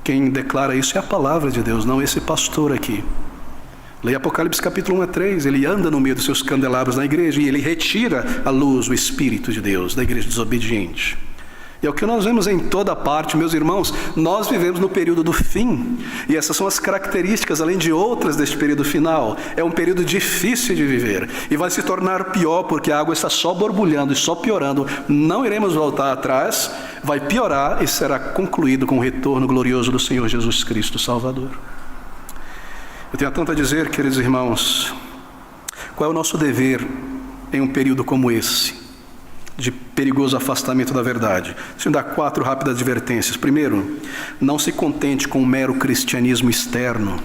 Quem declara isso é a palavra de Deus, não esse pastor aqui. Leia Apocalipse capítulo 1 a 3, ele anda no meio dos seus candelabros na igreja, e ele retira a luz, o Espírito de Deus, da igreja desobediente. E é o que nós vemos em toda parte, meus irmãos. Nós vivemos no período do fim, e essas são as características, além de outras, deste período final. É um período difícil de viver, e vai se tornar pior, porque a água está só borbulhando e só piorando. Não iremos voltar atrás, vai piorar e será concluído com o retorno glorioso do Senhor Jesus Cristo Salvador. Eu tenho tanto a dizer, queridos irmãos, qual é o nosso dever em um período como esse, de perigoso afastamento da verdade? Deixa eu dar 4 rápidas advertências. Primeiro, não se contente com um mero cristianismo externo.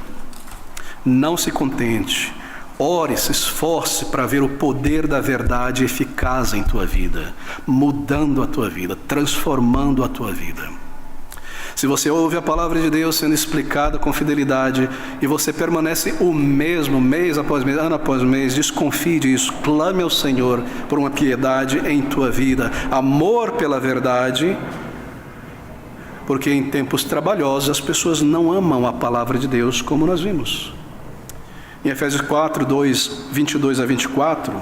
Não se contente. Ore, se esforce para ver o poder da verdade eficaz em tua vida, mudando a tua vida, transformando a tua vida. Se você ouve a palavra de Deus sendo explicada com fidelidade e você permanece o mesmo, mês após mês, ano após mês, desconfie disso, clame ao Senhor por uma piedade em tua vida, amor pela verdade, porque em tempos trabalhosos as pessoas não amam a palavra de Deus como nós vimos. Em Efésios 4, 22 a 24,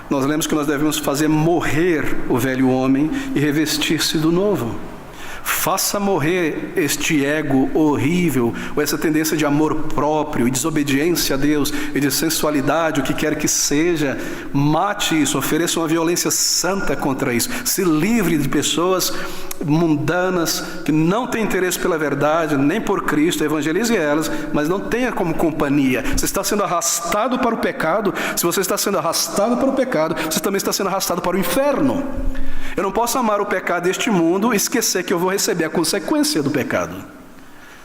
nós lemos que nós devemos fazer morrer o velho homem e revestir-se do novo. Faça morrer este ego horrível, ou essa tendência de amor próprio, e desobediência a Deus, e de sensualidade, o que quer que seja. Mate isso, ofereça uma violência santa contra isso. Se livre de pessoas mundanas, que não têm interesse pela verdade, nem por Cristo. Evangelize elas, mas não tenha como companhia. Você está sendo arrastado para o pecado. Se você está sendo arrastado para o pecado, você também está sendo arrastado para o inferno. Eu não posso amar o pecado deste mundo e esquecer que eu vou receber a consequência do pecado.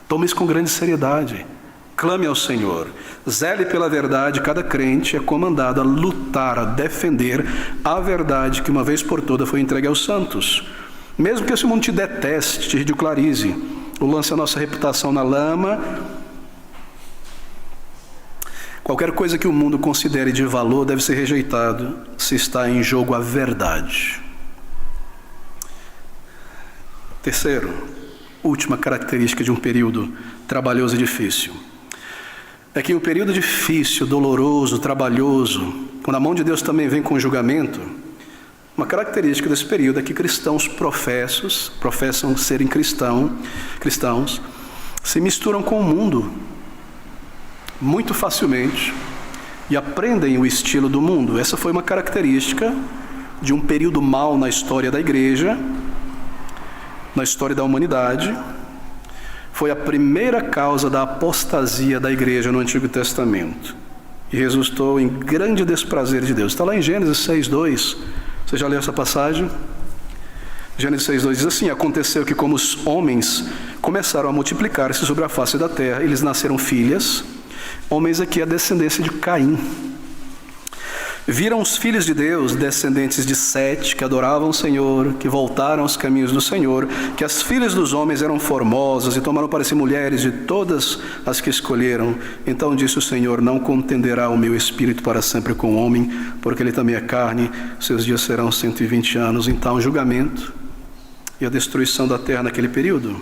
Tome isso com grande seriedade. Clame ao Senhor. Zele pela verdade. Cada crente é comandado a lutar, a defender a verdade que uma vez por toda foi entregue aos santos. Mesmo que esse mundo te deteste, te ridicularize, ou lance a nossa reputação na lama, qualquer coisa que o mundo considere de valor deve ser rejeitado se está em jogo a verdade. Terceiro, última característica de um período trabalhoso e difícil, é que em um período difícil, doloroso, trabalhoso, quando a mão de Deus também vem com julgamento, uma característica desse período é que cristãos professam serem cristãos, se misturam com o mundo muito facilmente e aprendem o estilo do mundo. Essa foi uma característica de um período mau na história da igreja, na história da humanidade. Foi a primeira causa da apostasia da igreja no Antigo Testamento e resultou em grande desprazer de Deus. Está lá em Gênesis 6:2. Você já leu essa passagem? Gênesis 6:2 diz assim: aconteceu que como os homens começaram a multiplicar-se sobre a face da terra, eles nasceram filhas. Homens aqui, a descendência de Caim. Viram os filhos de Deus, descendentes de Sete, que adoravam o Senhor, que voltaram aos caminhos do Senhor, que as filhas dos homens eram formosas e tomaram para si mulheres de todas as que escolheram. Então disse o Senhor: não contenderá o meu espírito para sempre com o homem, porque ele também é carne, seus dias serão 120 anos. Então, o julgamento e a destruição da terra naquele período.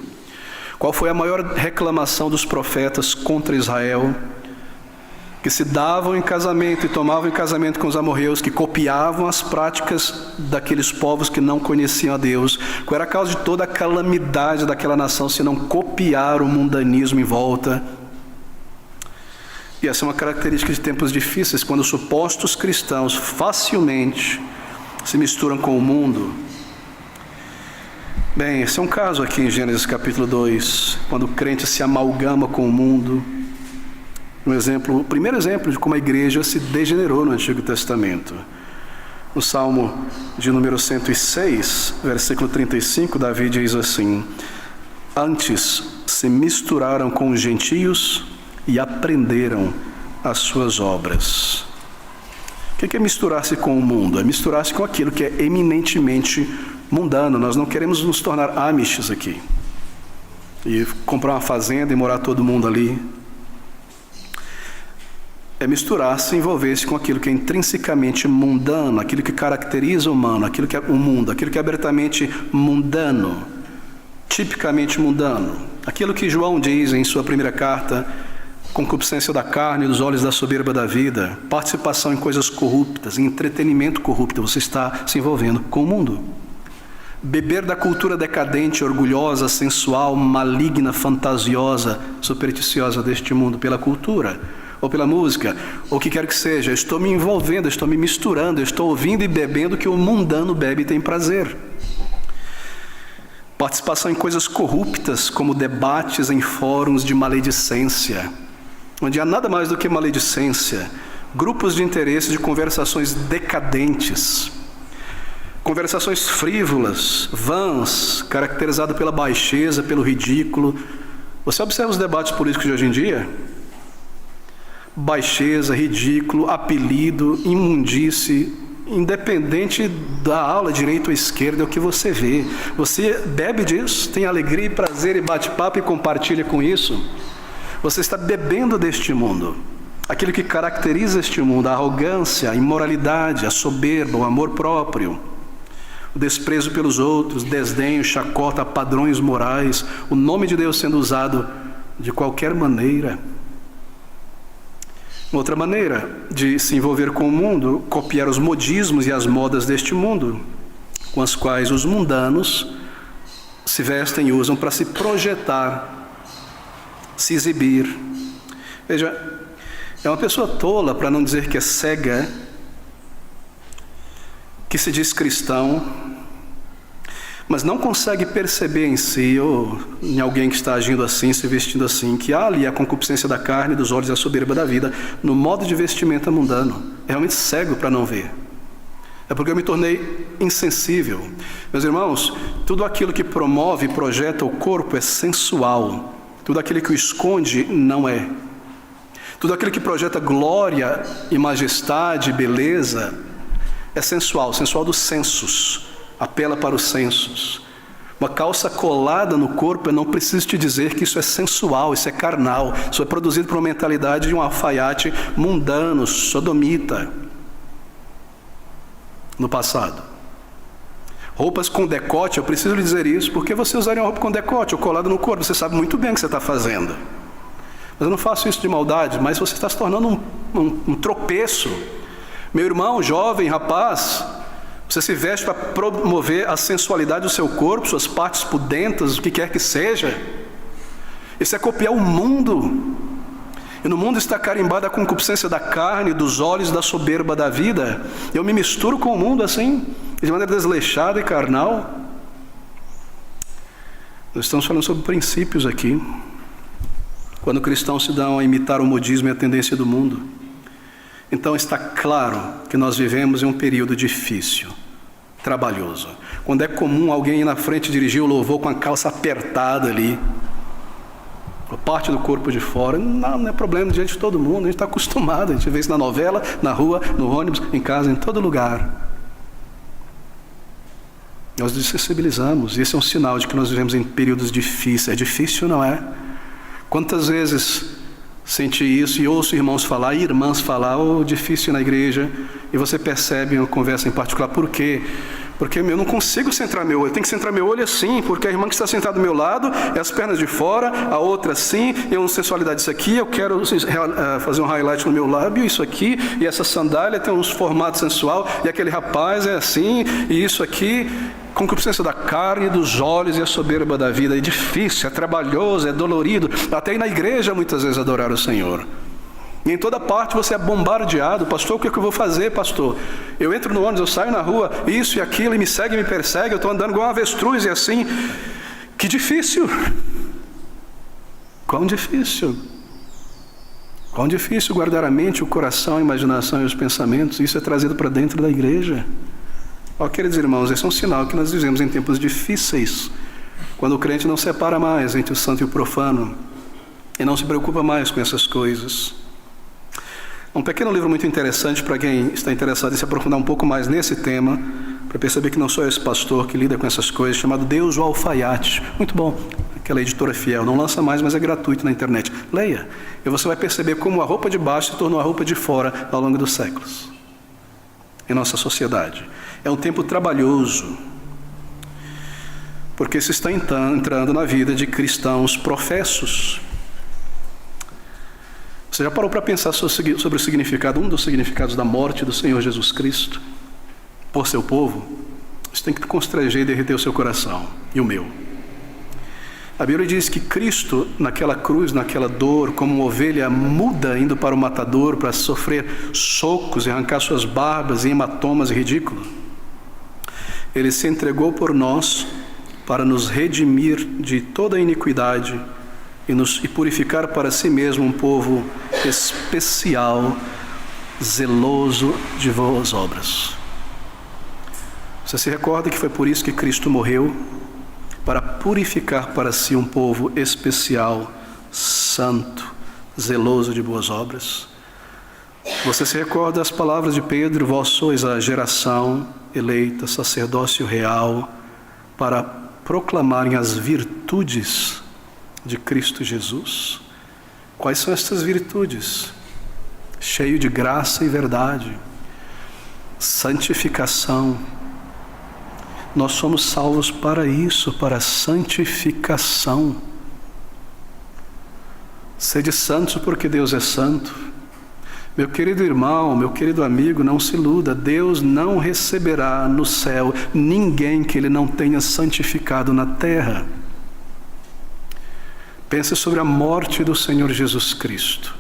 Qual foi a maior reclamação dos profetas contra Israel? Que se davam em casamento e tomavam em casamento com os amorreus, que copiavam as práticas daqueles povos que não conheciam a Deus. Qual era a causa de toda a calamidade daquela nação, se não copiar o mundanismo em volta? E essa é uma característica de tempos difíceis, quando os supostos cristãos facilmente se misturam com o mundo. Bem, esse é um caso aqui em Gênesis capítulo 2, quando o crente se amalgama com o mundo. O primeiro exemplo de como a igreja se degenerou no Antigo Testamento. No Salmo de número 106, versículo 35, Davi diz assim: antes se misturaram com os gentios e aprenderam as suas obras. O que é misturar-se com o mundo? É misturar-se com aquilo que é eminentemente mundano. Nós não queremos nos tornar amishes aqui e comprar uma fazenda e morar todo mundo ali. É misturar-se, envolver-se com aquilo que é intrinsecamente mundano, aquilo que caracteriza o humano, aquilo que é o mundo, aquilo que é abertamente mundano, tipicamente mundano. Aquilo que João diz em sua primeira carta: concupiscência da carne, dos olhos, da soberba da vida, participação em coisas corruptas, em entretenimento corrupto. Você está se envolvendo com o mundo. Beber da cultura decadente, orgulhosa, sensual, maligna, fantasiosa, supersticiosa deste mundo, pela cultura, ou pela música, ou o que quer que seja. Eu estou me envolvendo, eu estou me misturando, eu estou ouvindo e bebendo o que o mundano bebe e tem prazer. Participação em coisas corruptas, como debates em fóruns de maledicência, onde há nada mais do que maledicência, grupos de interesse de conversações decadentes, conversações frívolas, vãs, caracterizadas pela baixeza, pelo ridículo. Você observa os debates políticos de hoje em dia? Baixeza, ridículo, apelido, imundície, independente da aula, direita ou esquerda, é o que você vê. Você bebe disso, tem alegria e prazer e bate-papo e compartilha com isso. Você está bebendo deste mundo. Aquilo que caracteriza este mundo: a arrogância, a imoralidade, a soberba, o amor próprio, o desprezo pelos outros, desdenho, chacota, padrões morais, o nome de Deus sendo usado de qualquer maneira. Outra maneira de se envolver com o mundo: copiar os modismos e as modas deste mundo, com as quais os mundanos se vestem e usam para se projetar, se exibir. Veja, é uma pessoa tola, para não dizer que é cega, que se diz cristão, mas não consegue perceber em si, ou em alguém que está agindo assim, se vestindo assim, que há ali a concupiscência da carne, dos olhos e a soberba da vida, no modo de vestimenta mundano. É realmente cego para não ver. É porque eu me tornei insensível. Meus irmãos, tudo aquilo que promove e projeta o corpo é sensual. Tudo aquilo que o esconde não é. Tudo aquilo que projeta glória e majestade, beleza, é sensual, sensual dos sensos. Apela para os sensos. Uma calça colada no corpo, eu não preciso te dizer que isso é sensual, isso é carnal. Isso é produzido por uma mentalidade de um alfaiate mundano, sodomita, no passado. Roupas com decote, eu preciso lhe dizer isso, porque você usaria uma roupa com decote ou colada no corpo, você sabe muito bem o que você está fazendo. Mas eu não faço isso de maldade, mas você está se tornando um tropeço. Meu irmão, jovem, rapaz, você se veste para promover a sensualidade do seu corpo, suas partes pudentas, o que quer que seja. Isso é copiar o mundo. E no mundo está carimbada a concupiscência da carne, dos olhos, da soberba da vida. Eu me misturo com o mundo assim, de maneira desleixada e carnal. Nós estamos falando sobre princípios aqui. Quando cristãos se dão a imitar o modismo e a tendência do mundo, então está claro que nós vivemos em um período difícil, trabalhoso. Quando é comum alguém ir na frente dirigir o louvor com a calça apertada ali, parte do corpo de fora. Não é problema diante de todo mundo, a gente está acostumado, a gente vê isso na novela, na rua, no ônibus, em casa, em todo lugar. Nós dessensibilizamos, e esse é um sinal de que nós vivemos em períodos difíceis. É difícil, não é? Quantas vezes senti isso e ouço irmãos falar, e irmãs falar, difícil na igreja, e você percebe uma conversa em particular. Por quê? Porque eu não consigo centrar meu olho, eu tenho que centrar meu olho assim, porque a irmã que está sentada do meu lado é as pernas de fora, a outra assim, e uma sensualidade isso aqui, eu quero fazer um highlight no meu lábio, isso aqui, e essa sandália tem uns formatos sensual, e aquele rapaz é assim, e isso aqui, concupiscência da carne, dos olhos e a soberba da vida. É difícil, é trabalhoso, é dolorido, até ir na igreja muitas vezes adorar o Senhor. E em toda parte você é bombardeado. Pastor, o que eu vou fazer, pastor? Eu entro no ônibus, eu saio na rua, isso e aquilo, e me segue, me persegue, eu estou andando igual um avestruz e assim. Que difícil! Quão difícil! Quão difícil guardar a mente, o coração, a imaginação e os pensamentos. Isso é trazido para dentro da igreja. Queridos irmãos, esse é um sinal que nós vivemos em tempos difíceis, quando o crente não separa mais entre o santo e o profano, e não se preocupa mais com essas coisas. Um pequeno livro muito interessante para quem está interessado em se aprofundar um pouco mais nesse tema, para perceber que não sou esse pastor que lida com essas coisas, chamado Deus o Alfaiate. Muito bom, aquela editora fiel, não lança mais, mas é gratuito na internet. Leia, e você vai perceber como a roupa de baixo se tornou a roupa de fora ao longo dos séculos, em nossa sociedade. É um tempo trabalhoso, porque se está entrando na vida de cristãos professos. Você já parou para pensar sobre o significado, um dos significados da morte do Senhor Jesus Cristo por seu povo? Isso tem que constranger e derreter o seu coração, e o meu. A Bíblia diz que Cristo, naquela cruz, naquela dor, como uma ovelha muda indo para o matador para sofrer socos e arrancar suas barbas e hematomas ridículos, Ele se entregou por nós para nos redimir de toda a iniquidade e purificar para si mesmo um povo especial, zeloso de boas obras. Você se recorda que foi por isso que Cristo morreu? Para purificar para si um povo especial, santo, zeloso de boas obras. Você se recorda das palavras de Pedro: vós sois a geração eleita, sacerdócio real, para proclamarem as virtudes de Cristo Jesus. Quais são estas virtudes? Cheio de graça e verdade, santificação. Nós somos salvos para isso, para a santificação. Sede santos porque Deus é santo. Meu querido irmão, meu querido amigo, não se iluda. Deus não receberá no céu ninguém que Ele não tenha santificado na terra. Pense sobre a morte do Senhor Jesus Cristo.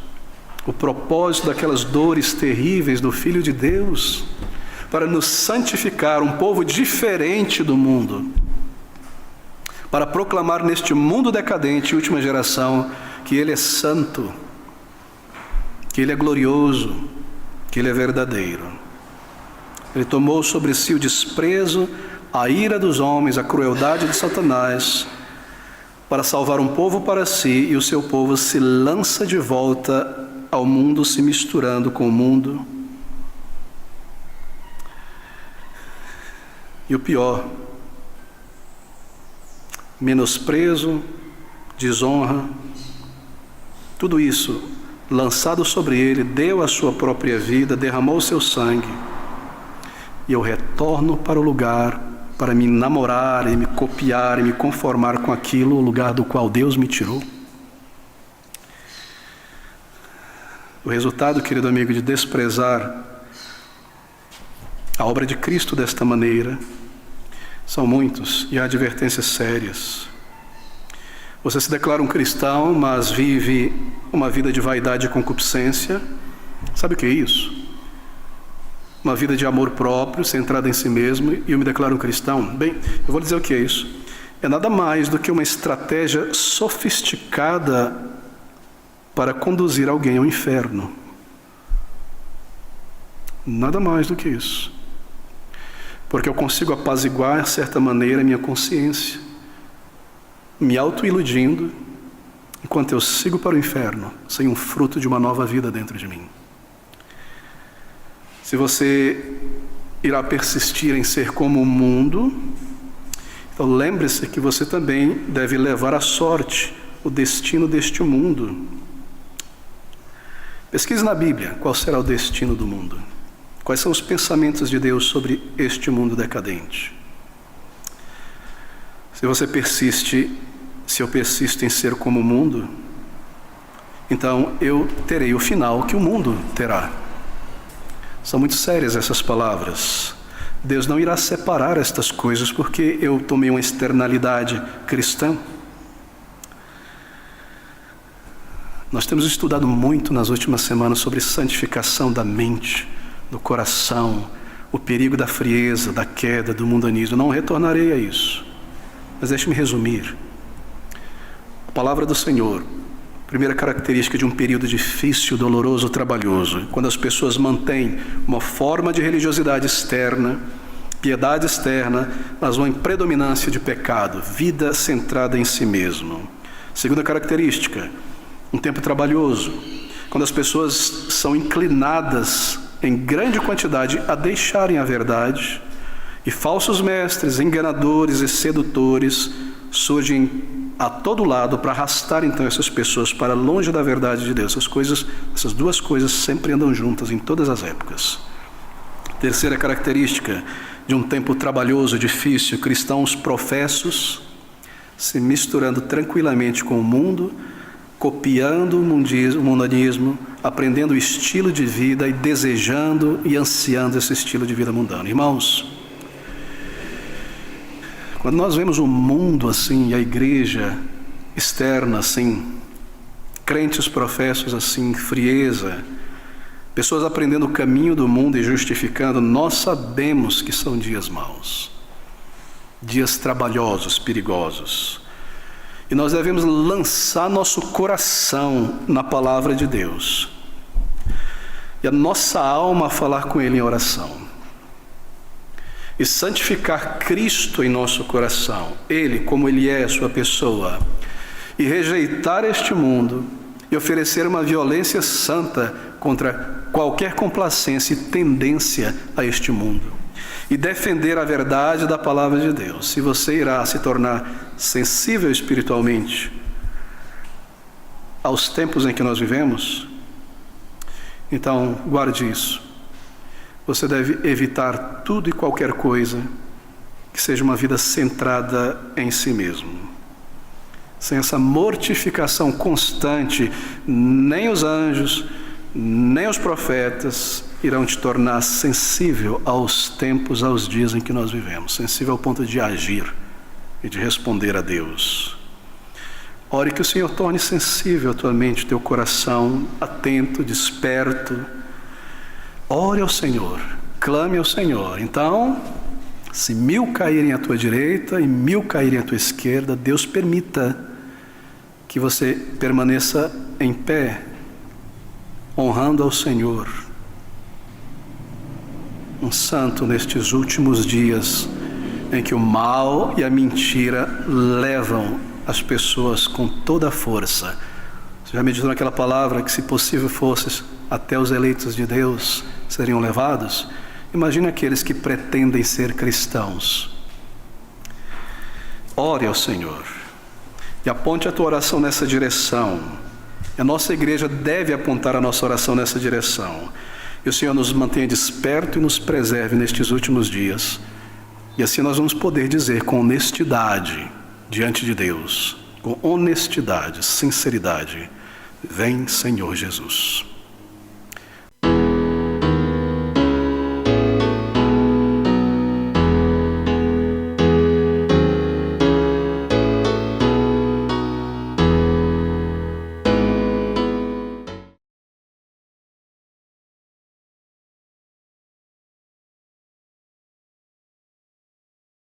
O propósito daquelas dores terríveis do Filho de Deus, para nos santificar, um povo diferente do mundo, para proclamar neste mundo decadente, última geração, que Ele é santo, que Ele é glorioso, que Ele é verdadeiro. Ele tomou sobre si o desprezo, a ira dos homens, a crueldade de Satanás, para salvar um povo para si, e o seu povo se lança de volta ao mundo, se misturando com o mundo. E o pior, menosprezo, desonra, tudo isso lançado sobre ele, deu a sua própria vida, derramou o seu sangue, e eu retorno para o lugar para me namorar e me copiar e me conformar com aquilo, o lugar do qual Deus me tirou. O resultado, querido amigo, de desprezar a obra de Cristo desta maneira são muitos, e há advertências sérias. Você se declara um cristão, mas vive uma vida de vaidade e concupiscência. Sabe o que é isso? Uma vida de amor próprio, centrada em si mesmo, e eu me declaro um cristão. Bem, eu vou dizer o que é isso. É nada mais do que uma estratégia sofisticada para conduzir alguém ao inferno. Nada mais do que isso. Porque eu consigo apaziguar, de certa maneira, a minha consciência, me auto-iludindo, enquanto eu sigo para o inferno, sem um fruto de uma nova vida dentro de mim. Se você irá persistir em ser como o mundo, então lembre-se que você também deve levar à sorte o destino deste mundo. Pesquise na Bíblia qual será o destino do mundo. Quais são os pensamentos de Deus sobre este mundo decadente? Se eu persisto em ser como o mundo, então eu terei o final que o mundo terá. São muito sérias essas palavras. Deus não irá separar estas coisas porque eu tomei uma externalidade cristã. Nós temos estudado muito nas últimas semanas sobre santificação da mente, do coração, o perigo da frieza, da queda, do mundanismo. Não retornarei a isso, mas deixe-me resumir. A palavra do Senhor, primeira característica de um período difícil, doloroso, trabalhoso, quando as pessoas mantêm uma forma de religiosidade externa, piedade externa, mas uma predominância de pecado, vida centrada em si mesmo. Segunda característica, um tempo trabalhoso, quando as pessoas são inclinadas em grande quantidade a deixarem a verdade, e falsos mestres, enganadores e sedutores surgem a todo lado para arrastar então essas pessoas para longe da verdade de Deus. Essas duas coisas sempre andam juntas em todas as épocas. Terceira característica de um tempo trabalhoso, difícil, cristãos professos se misturando tranquilamente com o mundo, copiando o mundanismo, aprendendo o estilo de vida e desejando e ansiando esse estilo de vida mundano. Irmãos, quando nós vemos o mundo assim, e a igreja externa assim, crentes professos assim, frieza, pessoas aprendendo o caminho do mundo e justificando, nós sabemos que são dias maus, dias trabalhosos, perigosos. E nós devemos lançar nosso coração na palavra de Deus, e a nossa alma falar com Ele em oração. E santificar Cristo em nosso coração, Ele como Ele é, sua pessoa, e rejeitar este mundo e oferecer uma violência santa contra qualquer complacência e tendência a este mundo, e defender a verdade da palavra de Deus. Se você irá se tornar sensível espiritualmente aos tempos em que nós vivemos, então guarde isso. Você deve evitar tudo e qualquer coisa que seja uma vida centrada em si mesmo. Sem essa mortificação constante, nem os anjos, nem os profetas irão te tornar sensível aos tempos, aos dias em que nós vivemos. Sensível ao ponto de agir e de responder a Deus. Ore que o Senhor torne sensível a tua mente, teu coração, atento, desperto. Ore ao Senhor, clame ao Senhor. Então, se 1000 caírem à tua direita e 1000 caírem à tua esquerda, Deus permita que você permaneça em pé, honrando ao Senhor. Um santo nestes últimos dias, em que o mal e a mentira levam as pessoas com toda a força. Você já meditou naquela palavra que, se possível fosse, até os eleitos de Deus seriam levados? Imagine aqueles que pretendem ser cristãos. Ore ao Senhor e aponte a tua oração nessa direção. A nossa igreja deve apontar a nossa oração nessa direção. E o Senhor nos mantenha desperto e nos preserve nestes últimos dias. E assim nós vamos poder dizer com honestidade diante de Deus, com honestidade, sinceridade: vem, Senhor Jesus.